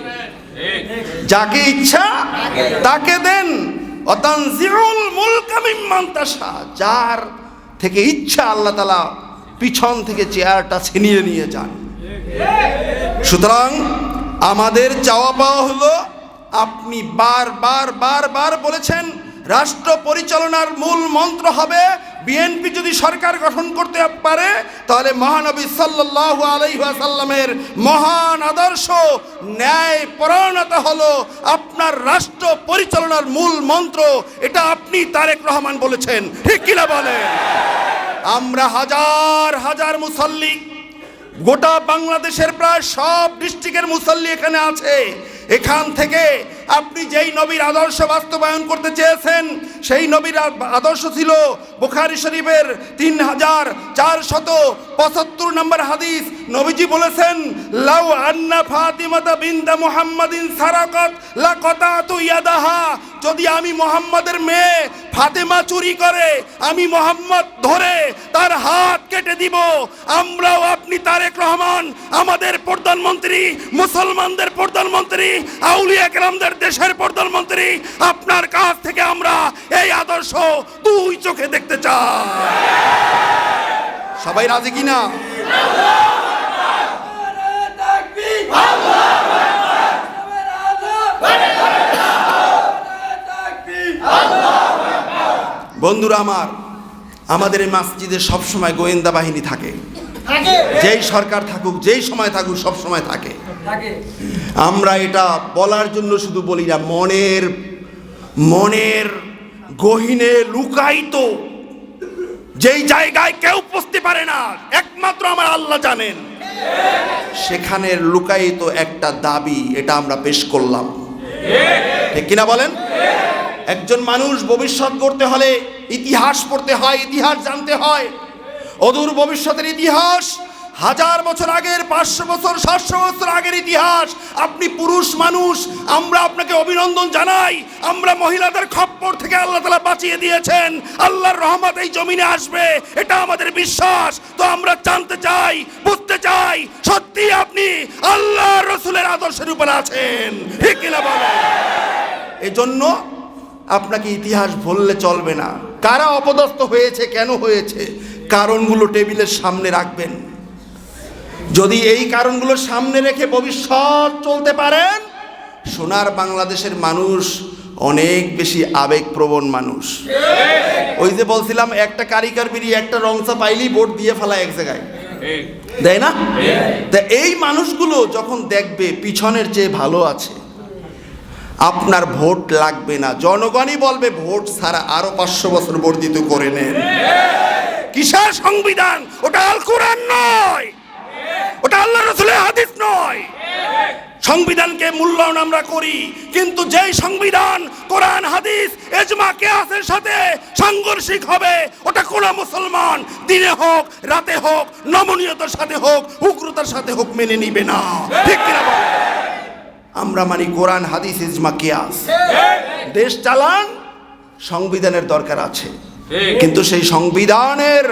যাকে ইচ্ছা তাকে দেন। অতানজিউল মুলকা মিম্মান তাশা, যার থেকে ইচ্ছা আল্লাহ তাআলা পিছন থেকে চেয়ারটা ছিনিয়ে নিয়ে যান। সুতরাং আমাদের চাওয়া পাওয়া হলো, আপনি বারবার বলেছেন রাষ্ট্র পরিচালনার মূল মন্ত্র হবে, বিএনপি যদি সরকার গঠন করতে পারে তাহলে মহানবী সাল্লাল্লাহু আলাইহি ওয়াসাল্লামের মহান আদর্শ ন্যায় পরায়ণতা হলো আপনার রাষ্ট্র পরিচালনার মূল মন্ত্র। এটা আপনি তারেক রহমান বলেছেন, ঠিক কিনা বলেন? আমরা হাজার হাজার মুসল্লি, গোটা বাংলাদেশের প্রায় সব ডিস্ট্রিক্টের মুসল্লি এখানে আছে। এখান থেকে আপনি যেই নবীর আদর্শ বাস্তবায়ন করতে চেয়েছেন, সেই নবীর আদর্শ ছিল বুখারী শরীফের 3475 নম্বর হাদিস। নবীজি বলেছেন, লাউ আন্না ফাতিমাতা বিনতা মুহাম্মাদিন সারাকাত লাকাতাতু ইয়াদাহা, যদি আমি মুহাম্মাদের মেয়ে ফাতেমা চুরি করে আমি মুহাম্মদ ধরে তার হাত কেটে দিব। আমরাও আপনি তারেক রহমান আমাদের প্রধানমন্ত্রী, মুসলমানদের প্রধানমন্ত্রী, আউলিয়া কেরামদের দেশের প্রধানমন্ত্রী, আপনার কাছ থেকে আমরা এই আদর্শ দুই চোখে দেখতে চাই। সবাই রাজি কিনা? বন্ধুরা আমার, আমাদের এই মসজিদে সবসময় গোয়েন্দা বাহিনী থাকে, যেই সরকার থাকুক, যেই সময় থাকুক, সব সময় থাকে। আমরা এটা বলার জন্য শুধু বলি না, মনের গহীনে লুকায়িত যেই জায়গায় কেউ পৌঁছতে পারে না, একমাত্র আমার আল্লাহ জানেন, সেখানে লুকায়িত একটা দাবি, এটা আমরা পেশ করলাম, ঠিক কিনা বলেন? একজন মানুষ ভবিষ্যৎ গড়তে হলে ইতিহাস পড়তে হয়, ইতিহাস জানতে হয়। অদূর ভবিষ্যতের ইতিহাস, 1000 বছর আগের, 500 বছর, 700 বছর আগের ইতিহাস। আপনি পুরুষ মানুষ, আমরা আপনাকে অভিনন্দন জানাই। আমরা মহিলাদের খপ্পর থেকে আল্লাহ তাআলা বাঁচিয়ে দিয়েছেন, আল্লাহর রহমত এই জমিনে আসবে, এটা আমাদের বিশ্বাস। তো আমরা জানতে চাই, বুঝতে চাই, সত্যি আপনি আল্লাহর রাসূলের আদর্শের উপর আছেন, ঠিক কিনা বলেন? এজন্য আপনাকে ইতিহাস বললে চলবে না। কারা অপদস্থ হয়েছে, কেন হয়েছে, কারণগুলো টেবিলের সামনে রাখবেন। যদি এই কারণগুলো সামনে রেখে ভবিষ্যৎ চলতে পারেন, সোনার বাংলাদেশের মানুষ অনেক বেশি আবেগপ্রবণ মানুষ। ওই যে বলছিলাম, একটা কারিকার বিড়ি, একটা রংচা পাইলেই ভোট দিয়ে ফেলায় এক জায়গায়, দেয় না? তা এই মানুষগুলো যখন দেখবে পিছনের চেয়ে ভালো আছে, আপনার ভোট লাগবে না, জনগণই বলবে ভোট ছাড়া আরো 500 বছর বর্ধিত করে নেন। কিসের সংবিধান? ওটা আল কোরআন নয়, ওটা আল্লাহ রাসূলের হাদিস নয়। সংবিধানকে মূল্যায়ন আমরা করি, কিন্তু যেই সংবিধান কোরআন, হাদিস, ইজমা, কিয়াসের সাথে সাংঘর্ষিক হবে, ওটা কোন মুসলমান দিনে হোক, রাতে হোক, নমনীয়তার সাথে হোক, উগ্রতার সাথে হোক মেনে নিবে না, ঠিক কিনা বলেন? আমরা মানি কোরআন, হাদিস, ইজমা, কিয়াস। দেশ চালান, সংবিধানের দরকার আছে, কিন্তু সেই সংবিধানের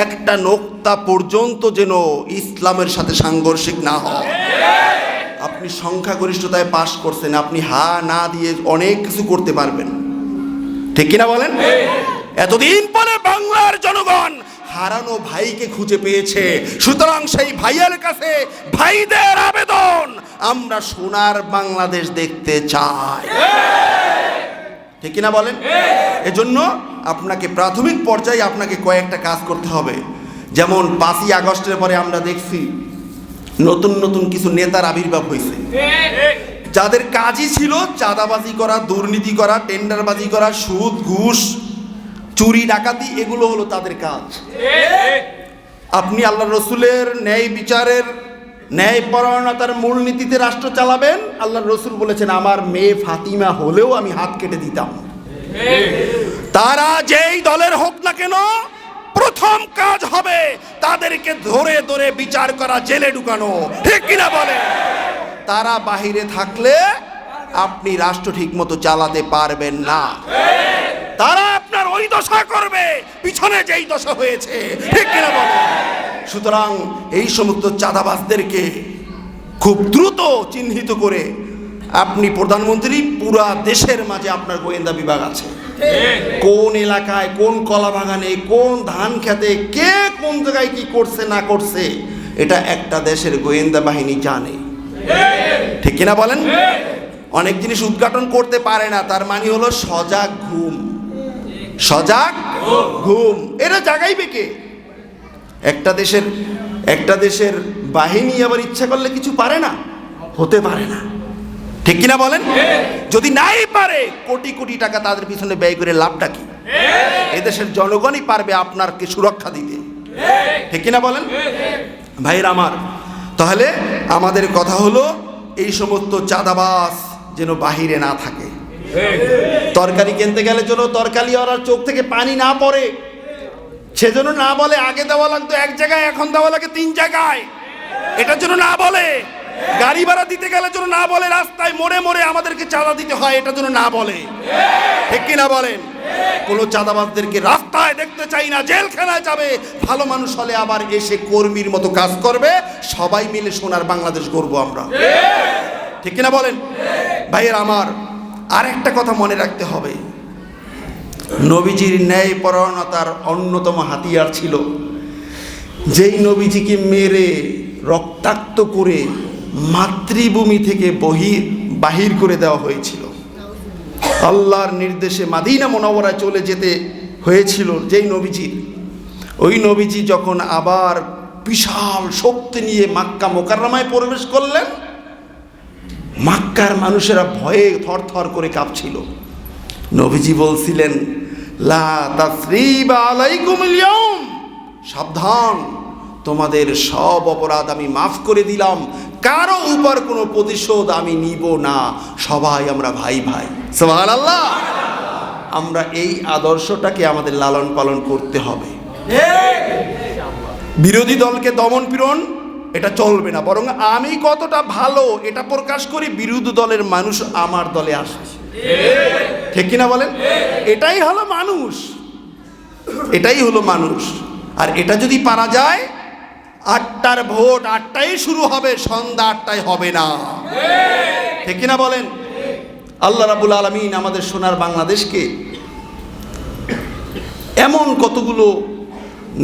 একটা নোক্তা পর্যন্ত যেন ইসলামের সাথে সাংঘর্ষিক না হয়। আপনি সংখ্যাগরিষ্ঠতায় পাশ করছেন, আপনি হা না দিয়ে অনেক কিছু করতে পারবেন, ঠিক কিনা বলেন? এতদিন পরে বাংলার জনগণ হারানো ভাইকে খুঁজে পেয়েছে, সুতরাং সেই ভাইয়ের কাছে ভাইদের আবেদন, আমরা সোনার বাংলাদেশ দেখতে চাই, ঠিক কিনা বলেন? এজন্য আপনাকে প্রাথমিক পর্যায়ে আপনাকে কয়েকটা কাজ করতে হবে। যেমন 5ই আগস্টের পরে আমরা দেখছি নতুন নতুন কিছু নেতার আবির্ভাব হয়েছে, যাদের কাজই ছিল চাঁদাবাজি করা, দুর্নীতি করা, টেন্ডারবাজি করা, সুদ ঘুষ, চুরি ডাকাতি, এগুলো হলো তাদের কাজ। আপনি আল্লাহ রসুলের ন্যায় বিচারের, ন্যায় পরায়ণতার মূলনীতিতে রাষ্ট্র চালাবেন। আল্লাহ রসুল বলেছেন, আমার মেয়ে ফাতিমা হলেও আমি হাত কেটে দিতাম। তারা যেই দলের হোক না কেন, প্রথম কাজ হবে তাদেরকে ধরে ধরে বিচার করা, জেলে ঢুকানো, ঠিক কিনা বলে? তারা বাহিরে থাকলে আপনি রাষ্ট্র ঠিক মতো চালাতে পারবেন না, তারা আপনার ওই দশা করবে পিছনে যেই দশা হয়েছে, ঠিক কিনা বলে? সুতরাং এই সমস্ত চাঁদাবাজদেরকে খুব দ্রুত চিহ্নিত করে, আপনি প্রধানমন্ত্রী, পুরা দেশের মাঝে আপনার গোয়েন্দা বিভাগ আছে, কোন এলাকায়, কোন কলা বাগানে, কোন ধান খেতে কে কোন জায়গায় কি করছে না করছে, এটা একটা দেশের গোয়েন্দা বাহিনী জানে, ঠিক কিনা বলেন? অনেক জিনিস উদ্ঘাটন করতে পারে না, তার মানে হলো সজাগ ঘুম। সজাগ ঘুম এটা জাগাইবে কে? একটা দেশের বাহিনী আবার ইচ্ছা করলে কিছু পারে না, হতে পারে না, ঠিক কিনা বলেন? যদি নাই পারে কোটি কোটি টাকা তাদের পিছনে ব্যয় করে লাভটা কি? এদেশের জনগণই পারবে আপনারকে সুরক্ষা দিতে, ঠিক কিনা বলেন ভাইরা আমার? তাহলে আমাদের কথা হলো এই সমস্ত চাঁদাবাজ যেন বাহিরে না থাকে। তরকারি কিনতে গেলে যেন তরকারি ওর চোখ থেকে পানি না পড়ে, সেজন্য না বলে আগে দেওয়া লাগতো এক জায়গায়, এখন দেওয়া লাগে 3 জায়গায়, এটার জন্য না বলে। গাড়ি ভাড়া দিতে গেলে যেন না বলে রাস্তায় মোড়ে মোড়ে আমাদেরকে চাঁদা দিতে হয়, এটা যেন না বলে, ঠিক কিনা বলেন? কোনো চাঁদাবাজদেরকে রাস্তায় দেখতে চাই না, জেলখানায় যাবে। ভালো মানুষ হলে আবার এসে কর্মীর মতো কাজ করবে, সবাই মিলে সোনার বাংলাদেশ গড়বো আমরা, ঠিক কিনা বলেন ভাইয়ের আমার? আর একটা কথা মনে রাখতে হবে, নবীজির ন্যায় পরায়ণতার অন্যতম হাতিয়ার ছিল যেই নবীজিকে মেরে রক্তাক্ত করে মাতৃভূমি থেকে বাহির করে দেওয়া হয়েছিল। আল্লাহর নির্দেশে মাদিনা মুনাওয়ারায় চলে যেতে হয়েছিল যেই নবীজির, ওই নবীজি যখন আবার বিশাল শক্তি নিয়ে মাক্কা মুকাররমায় প্রবেশ করলেন, মক্কার মানুষেরা ভয়ে থরথর করে কাঁপছিল। নবীজি বলছিলেন, লা তাসরিবা আলাইকুমুল ইয়াউম, সাবধান, তোমাদের সব অপরাধ আমি মাফ করে দিলাম, কারো উপর কোনো প্রতিশোধ আমি নিব না, সবাই আমরা ভাই ভাই। সুবহানাল্লাহ। আমরা এই আদর্শটাকে আমাদের লালন পালন করতে হবে। বিরোধী দলকে দমন পীড়ন এটা চলবে না, বরং আমি কতটা ভালো এটা প্রকাশ করি, বিরোধী দলের মানুষ আমার দলে আসে, ঠিক কিনা বলেন? এটাই হলো মানুষ, এটাই হলো মানুষ। আর এটা যদি পারা যায়, 8টার ভোট 8টায় শুরু হবে, সন্ধ্যা 8টায় হবে না, ঠিক কিনা বলেন? আল্লাহ রাব্বুল আলামিন আমাদের সোনার বাংলাদেশকে এমন কতগুলো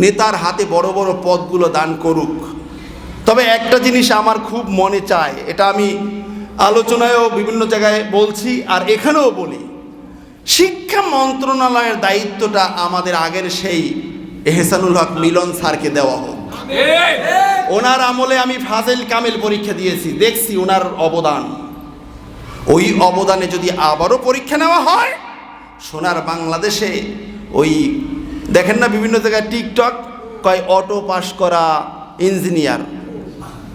নেতার হাতে বড় বড় পদগুলো দান করুক। তবে একটা জিনিস আমার খুব মনে চায়, এটা আমি আলোচনায়ও বিভিন্ন জায়গায় বলছি আর এখানেও বলি, শিক্ষা মন্ত্রণালয়ের দায়িত্বটা আমাদের আগের সেই এহসানুল হক মিলন স্যারকে দেওয়া হোক। ওনার আমলে আমি ফাজিল কামিল পরীক্ষা দিয়েছি, দেখছি ওনার অবদান। ওই অবদানে যদি আবারও পরীক্ষা নেওয়া হয়, সোনার বাংলাদেশে ওই দেখেন না বিভিন্ন জায়গায় টিকটক কয় অটো পাস করা ইঞ্জিনিয়ার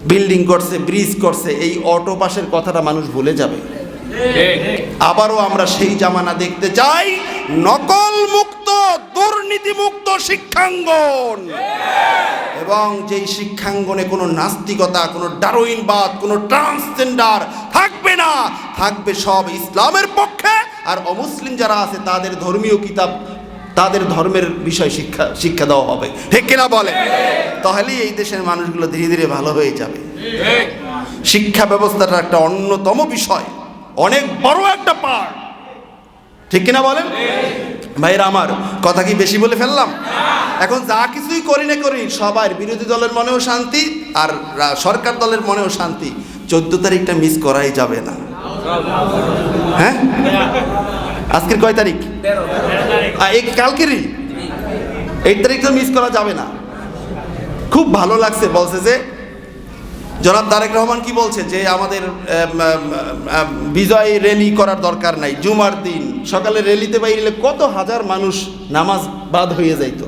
বিল্ডিং করছে, ব্রিজ করছে, এই অটো পাসের কথাটা মানুষ ভুলে যাবে। আবারও আমরা সেই জামানা দেখতে চাই, নকল মুক্ত, দুর্নীতি মুক্ত শিক্ষাঙ্গন, এবং যেই শিক্ষাঙ্গনে কোনো নাস্তিকতা, কোনো ডারউইনবাদ, কোনো ট্রান্সজেন্ডার থাকবে না, থাকবে সব ইসলামের পক্ষে। আর অমুসলিম যারা আছে তাদের ধর্মীয় কিতাব, তাদের ধর্মের বিষয় শিক্ষা দেওয়া হবে, ঠিক কিনা বলে? তাহলেই এই দেশের মানুষগুলো ধীরে ধীরে ভালো হয়ে যাবে। শিক্ষা ব্যবস্থাটা একটা অন্যতম বিষয়, অনেক বড় একটা পার্ট, ঠিক কিনা বলেন ভাইরা আমার? কথা কি বেশি বলে ফেললাম? এখন যা কিছুই করি না করি, সবার বিরোধী দলের মনেও শান্তি আর সরকার দলের মনেও শান্তি। 14 তারিখটা মিস করাই যাবে না। হ্যাঁ, আজকের কয় তারিখ? এই কালকেরই 8 তারিখ তো মিস করা যাবে না। খুব ভালো লাগছে, বলছে যে জনাব তারেক রহমান কি বলছে যে আমাদের বিজয় র্যালি করার দরকার নাই, জুমার দিন সকালে র্যালিতে বাইরে কত হাজার মানুষ নামাজ বাদ হয়ে যাইতো।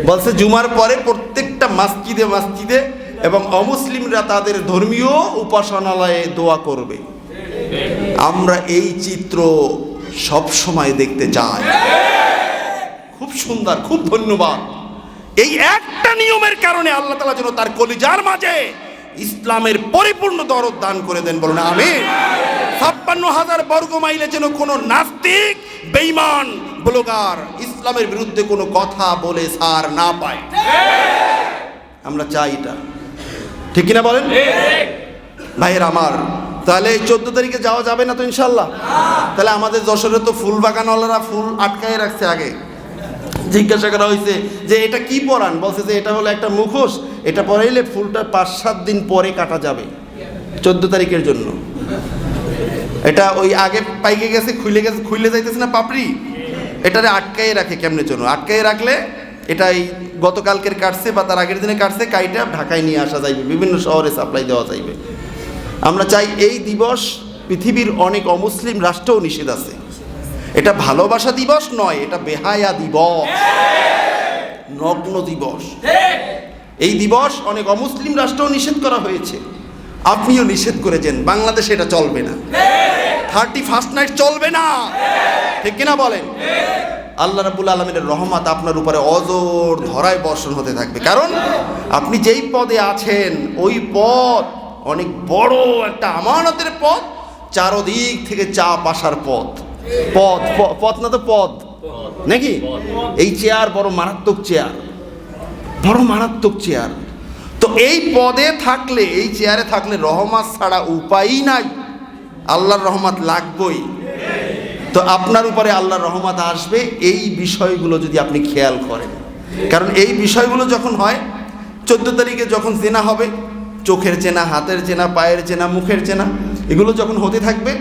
বলছে জুমার পরে প্রত্যেকটা মসজিদে মসজিদে এবং অমুসলিমরা তাদের ধর্মীয় উপাসনালয়ে দোয়া করবে। আমরা এই চিত্র সব সময় দেখতে চাই। খুব সুন্দর, খুব ধন্যবাদ। এই একটা নিয়মের কারণে আল্লাহ তাআলা যেন তার কলিজার মাঝে ইসলামের পরিপূর্ণ দরদ দান করে দেন, বলুন আমিন। 56,000 বর্গ মাইলে যেন কোনো নাস্তিক, বেঈমান, ব্লগার ইসলামের বিরুদ্ধে কোনো কথা বলে সার না পায়। আমরা চাই এটা, ঠিক কিনা বলেন ভাইয়ের আমার? তাহলে এই 14 তারিখে যাওয়া যাবে না তো ইনশাল্লাহ? তাহলে আমাদের যশোরে তো ফুল বাগানওয়ালারা ফুল আটকায় রাখছে। আগে জিজ্ঞাসা করা হয়েছে যে এটা কি পরান, বলছে যে এটা হলো একটা মুখোশ, এটা পরাইলে ফুলটা 5-7 দিন পরে কাটা যাবে 14 তারিখের জন্য। এটা ওই আগে পাইকে গেছে, খুলে যাইতেছে না পাপড়ি, এটারে আটকাইয়ে রাখে কেমনে জন্য? আটকাইয়ে রাখলে এটা এই গতকালকের কাটছে বা তার আগের দিনে কাটছে, কাইটা ঢাকায় নিয়ে আসা যাইবে, বিভিন্ন শহরে সাপ্লাই দেওয়া যাইবে। আমরা চাই এই দিবস পৃথিবীর অনেক অমুসলিম রাষ্ট্রেও নিষেধ আছে। এটা ভালোবাসা দিবস নয়, এটা বেহায়া দিবস, নগ্ন দিবস। এই দিবস অনেক অমুসলিম রাষ্ট্রেও নিষেধ করা হয়েছে, আপনিও নিষেধ করেছেন। বাংলাদেশে এটা চলবে না, 31st নাইট চলবে না, ঠিক কিনা বলেন? আল্লাহ রাব্বুল আলামিনের রহমত আপনার উপরে অজর ধরায় বর্ষণ হতে থাকবে, কারণ আপনি যেই পদে আছেন ওই পদ অনেক বড় একটা আমানতের পদ, চারদিক থেকে চাপ আসার পথ, পথ না তো পদ নাকি? এই চেয়ার বড় মারাত্মক চেয়ার, বড় মারাত্মক চেয়ার। তো এই পদে থাকলে, এই চেয়ারে থাকলে রহমত ছাড়া উপায়ই নাই, আল্লাহর রহমত লাগবেই। তো আপনার উপরে আল্লাহর রহমত আসবে এই বিষয়গুলো যদি আপনি খেয়াল করেন। কারণ এই বিষয়গুলো যখন হয়, 14 তারিখে যখন চেনা হবে, চোখের চেনা, হাতের চেনা, পায়ের চেনা, মুখের চেনা, এগুলো যখন হতে থাকবে,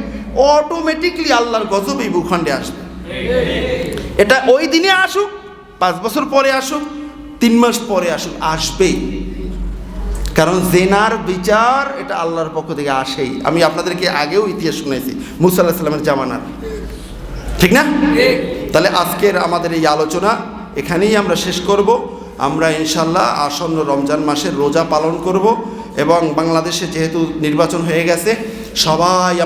অটোমেটিকলি আল্লাহর গজব এই ভূখণ্ডে আসবে। এটা ওই দিনে আসুক, 5 বছর পরে আসুক, 3 মাস পরে আসুক, আসবেই। কারণ জেনার বিচার এটা আল্লাহর পক্ষ থেকে আসেই। আমি আপনাদেরকে আগেও ইতিহাস শুনেছি মুসা আলাইহিস সালামের জামানার, ঠিক না? তাহলে আজকের আমাদের এই আলোচনা এখানেই আমরা শেষ করব। আমরা ইনশাল্লাহ আসন্ন রমজান মাসের রোজা পালন করব, এবং বাংলাদেশে যেহেতু নির্বাচন হয়ে গেছে,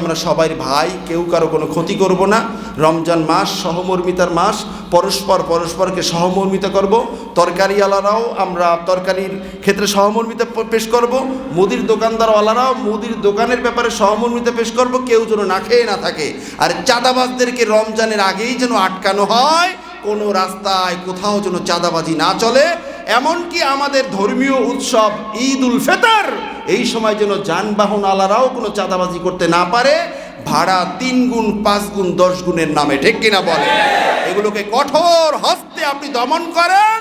আমরা সবাই ভাই, কেউ কারো কোনো ক্ষতি করব না। রমজান মাস সহমর্মিতার মাস, পরস্পরকে সহমর্মিতা করব। তরকারিওয়ালারাও আমরা তরকারির ক্ষেত্রে সহমর্মিতা পেশ করব, মুদির দোকানদারওয়ালারাও মুদির দোকানের ব্যাপারে সহমর্মিতা পেশ করব, কেউ যেন না খেয়ে না থাকে। আর চাঁদাবাজদেরকে রমজানের আগেই যেন আটকানো হয়, কোনো রাস্তায় কোথাও যেন চাঁদাবাজি না চলে। এমনকি আমাদের ধর্মীয় উৎসব ঈদ উল ফিতর, এই সময় যেন যানবাহন আলারাও কোনো চাঁদাবাজি করতে না পারে, ভাড়া 3 গুণ 5 গুণ 10 গুণের নামে, ঠিক কিনা বলে? এগুলোকে কঠোর হস্তে আপনি দমন করেন,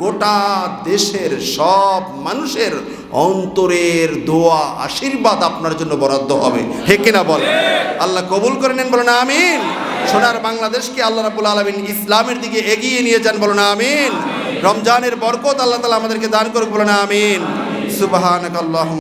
গোটা দেশের সব মানুষের অন্তরের দোয়া আশীর্বাদ আপনার জন্য বরাদ্দ হবে, ঠিক কিনা বলে? আল্লাহ কবুল করে নেন, বলেন আমিন। সোনার বাংলাদেশকে আল্লাহ রাব্বুল আলামিন ইসলামের দিকে এগিয়ে নিয়ে যান, বলেন আমিন। রমজানের বরকত আল্লাহ তাআলা আমাদেরকে দান করুক, বলেন আমিন। সুবহানাকাল্লাহুম্মা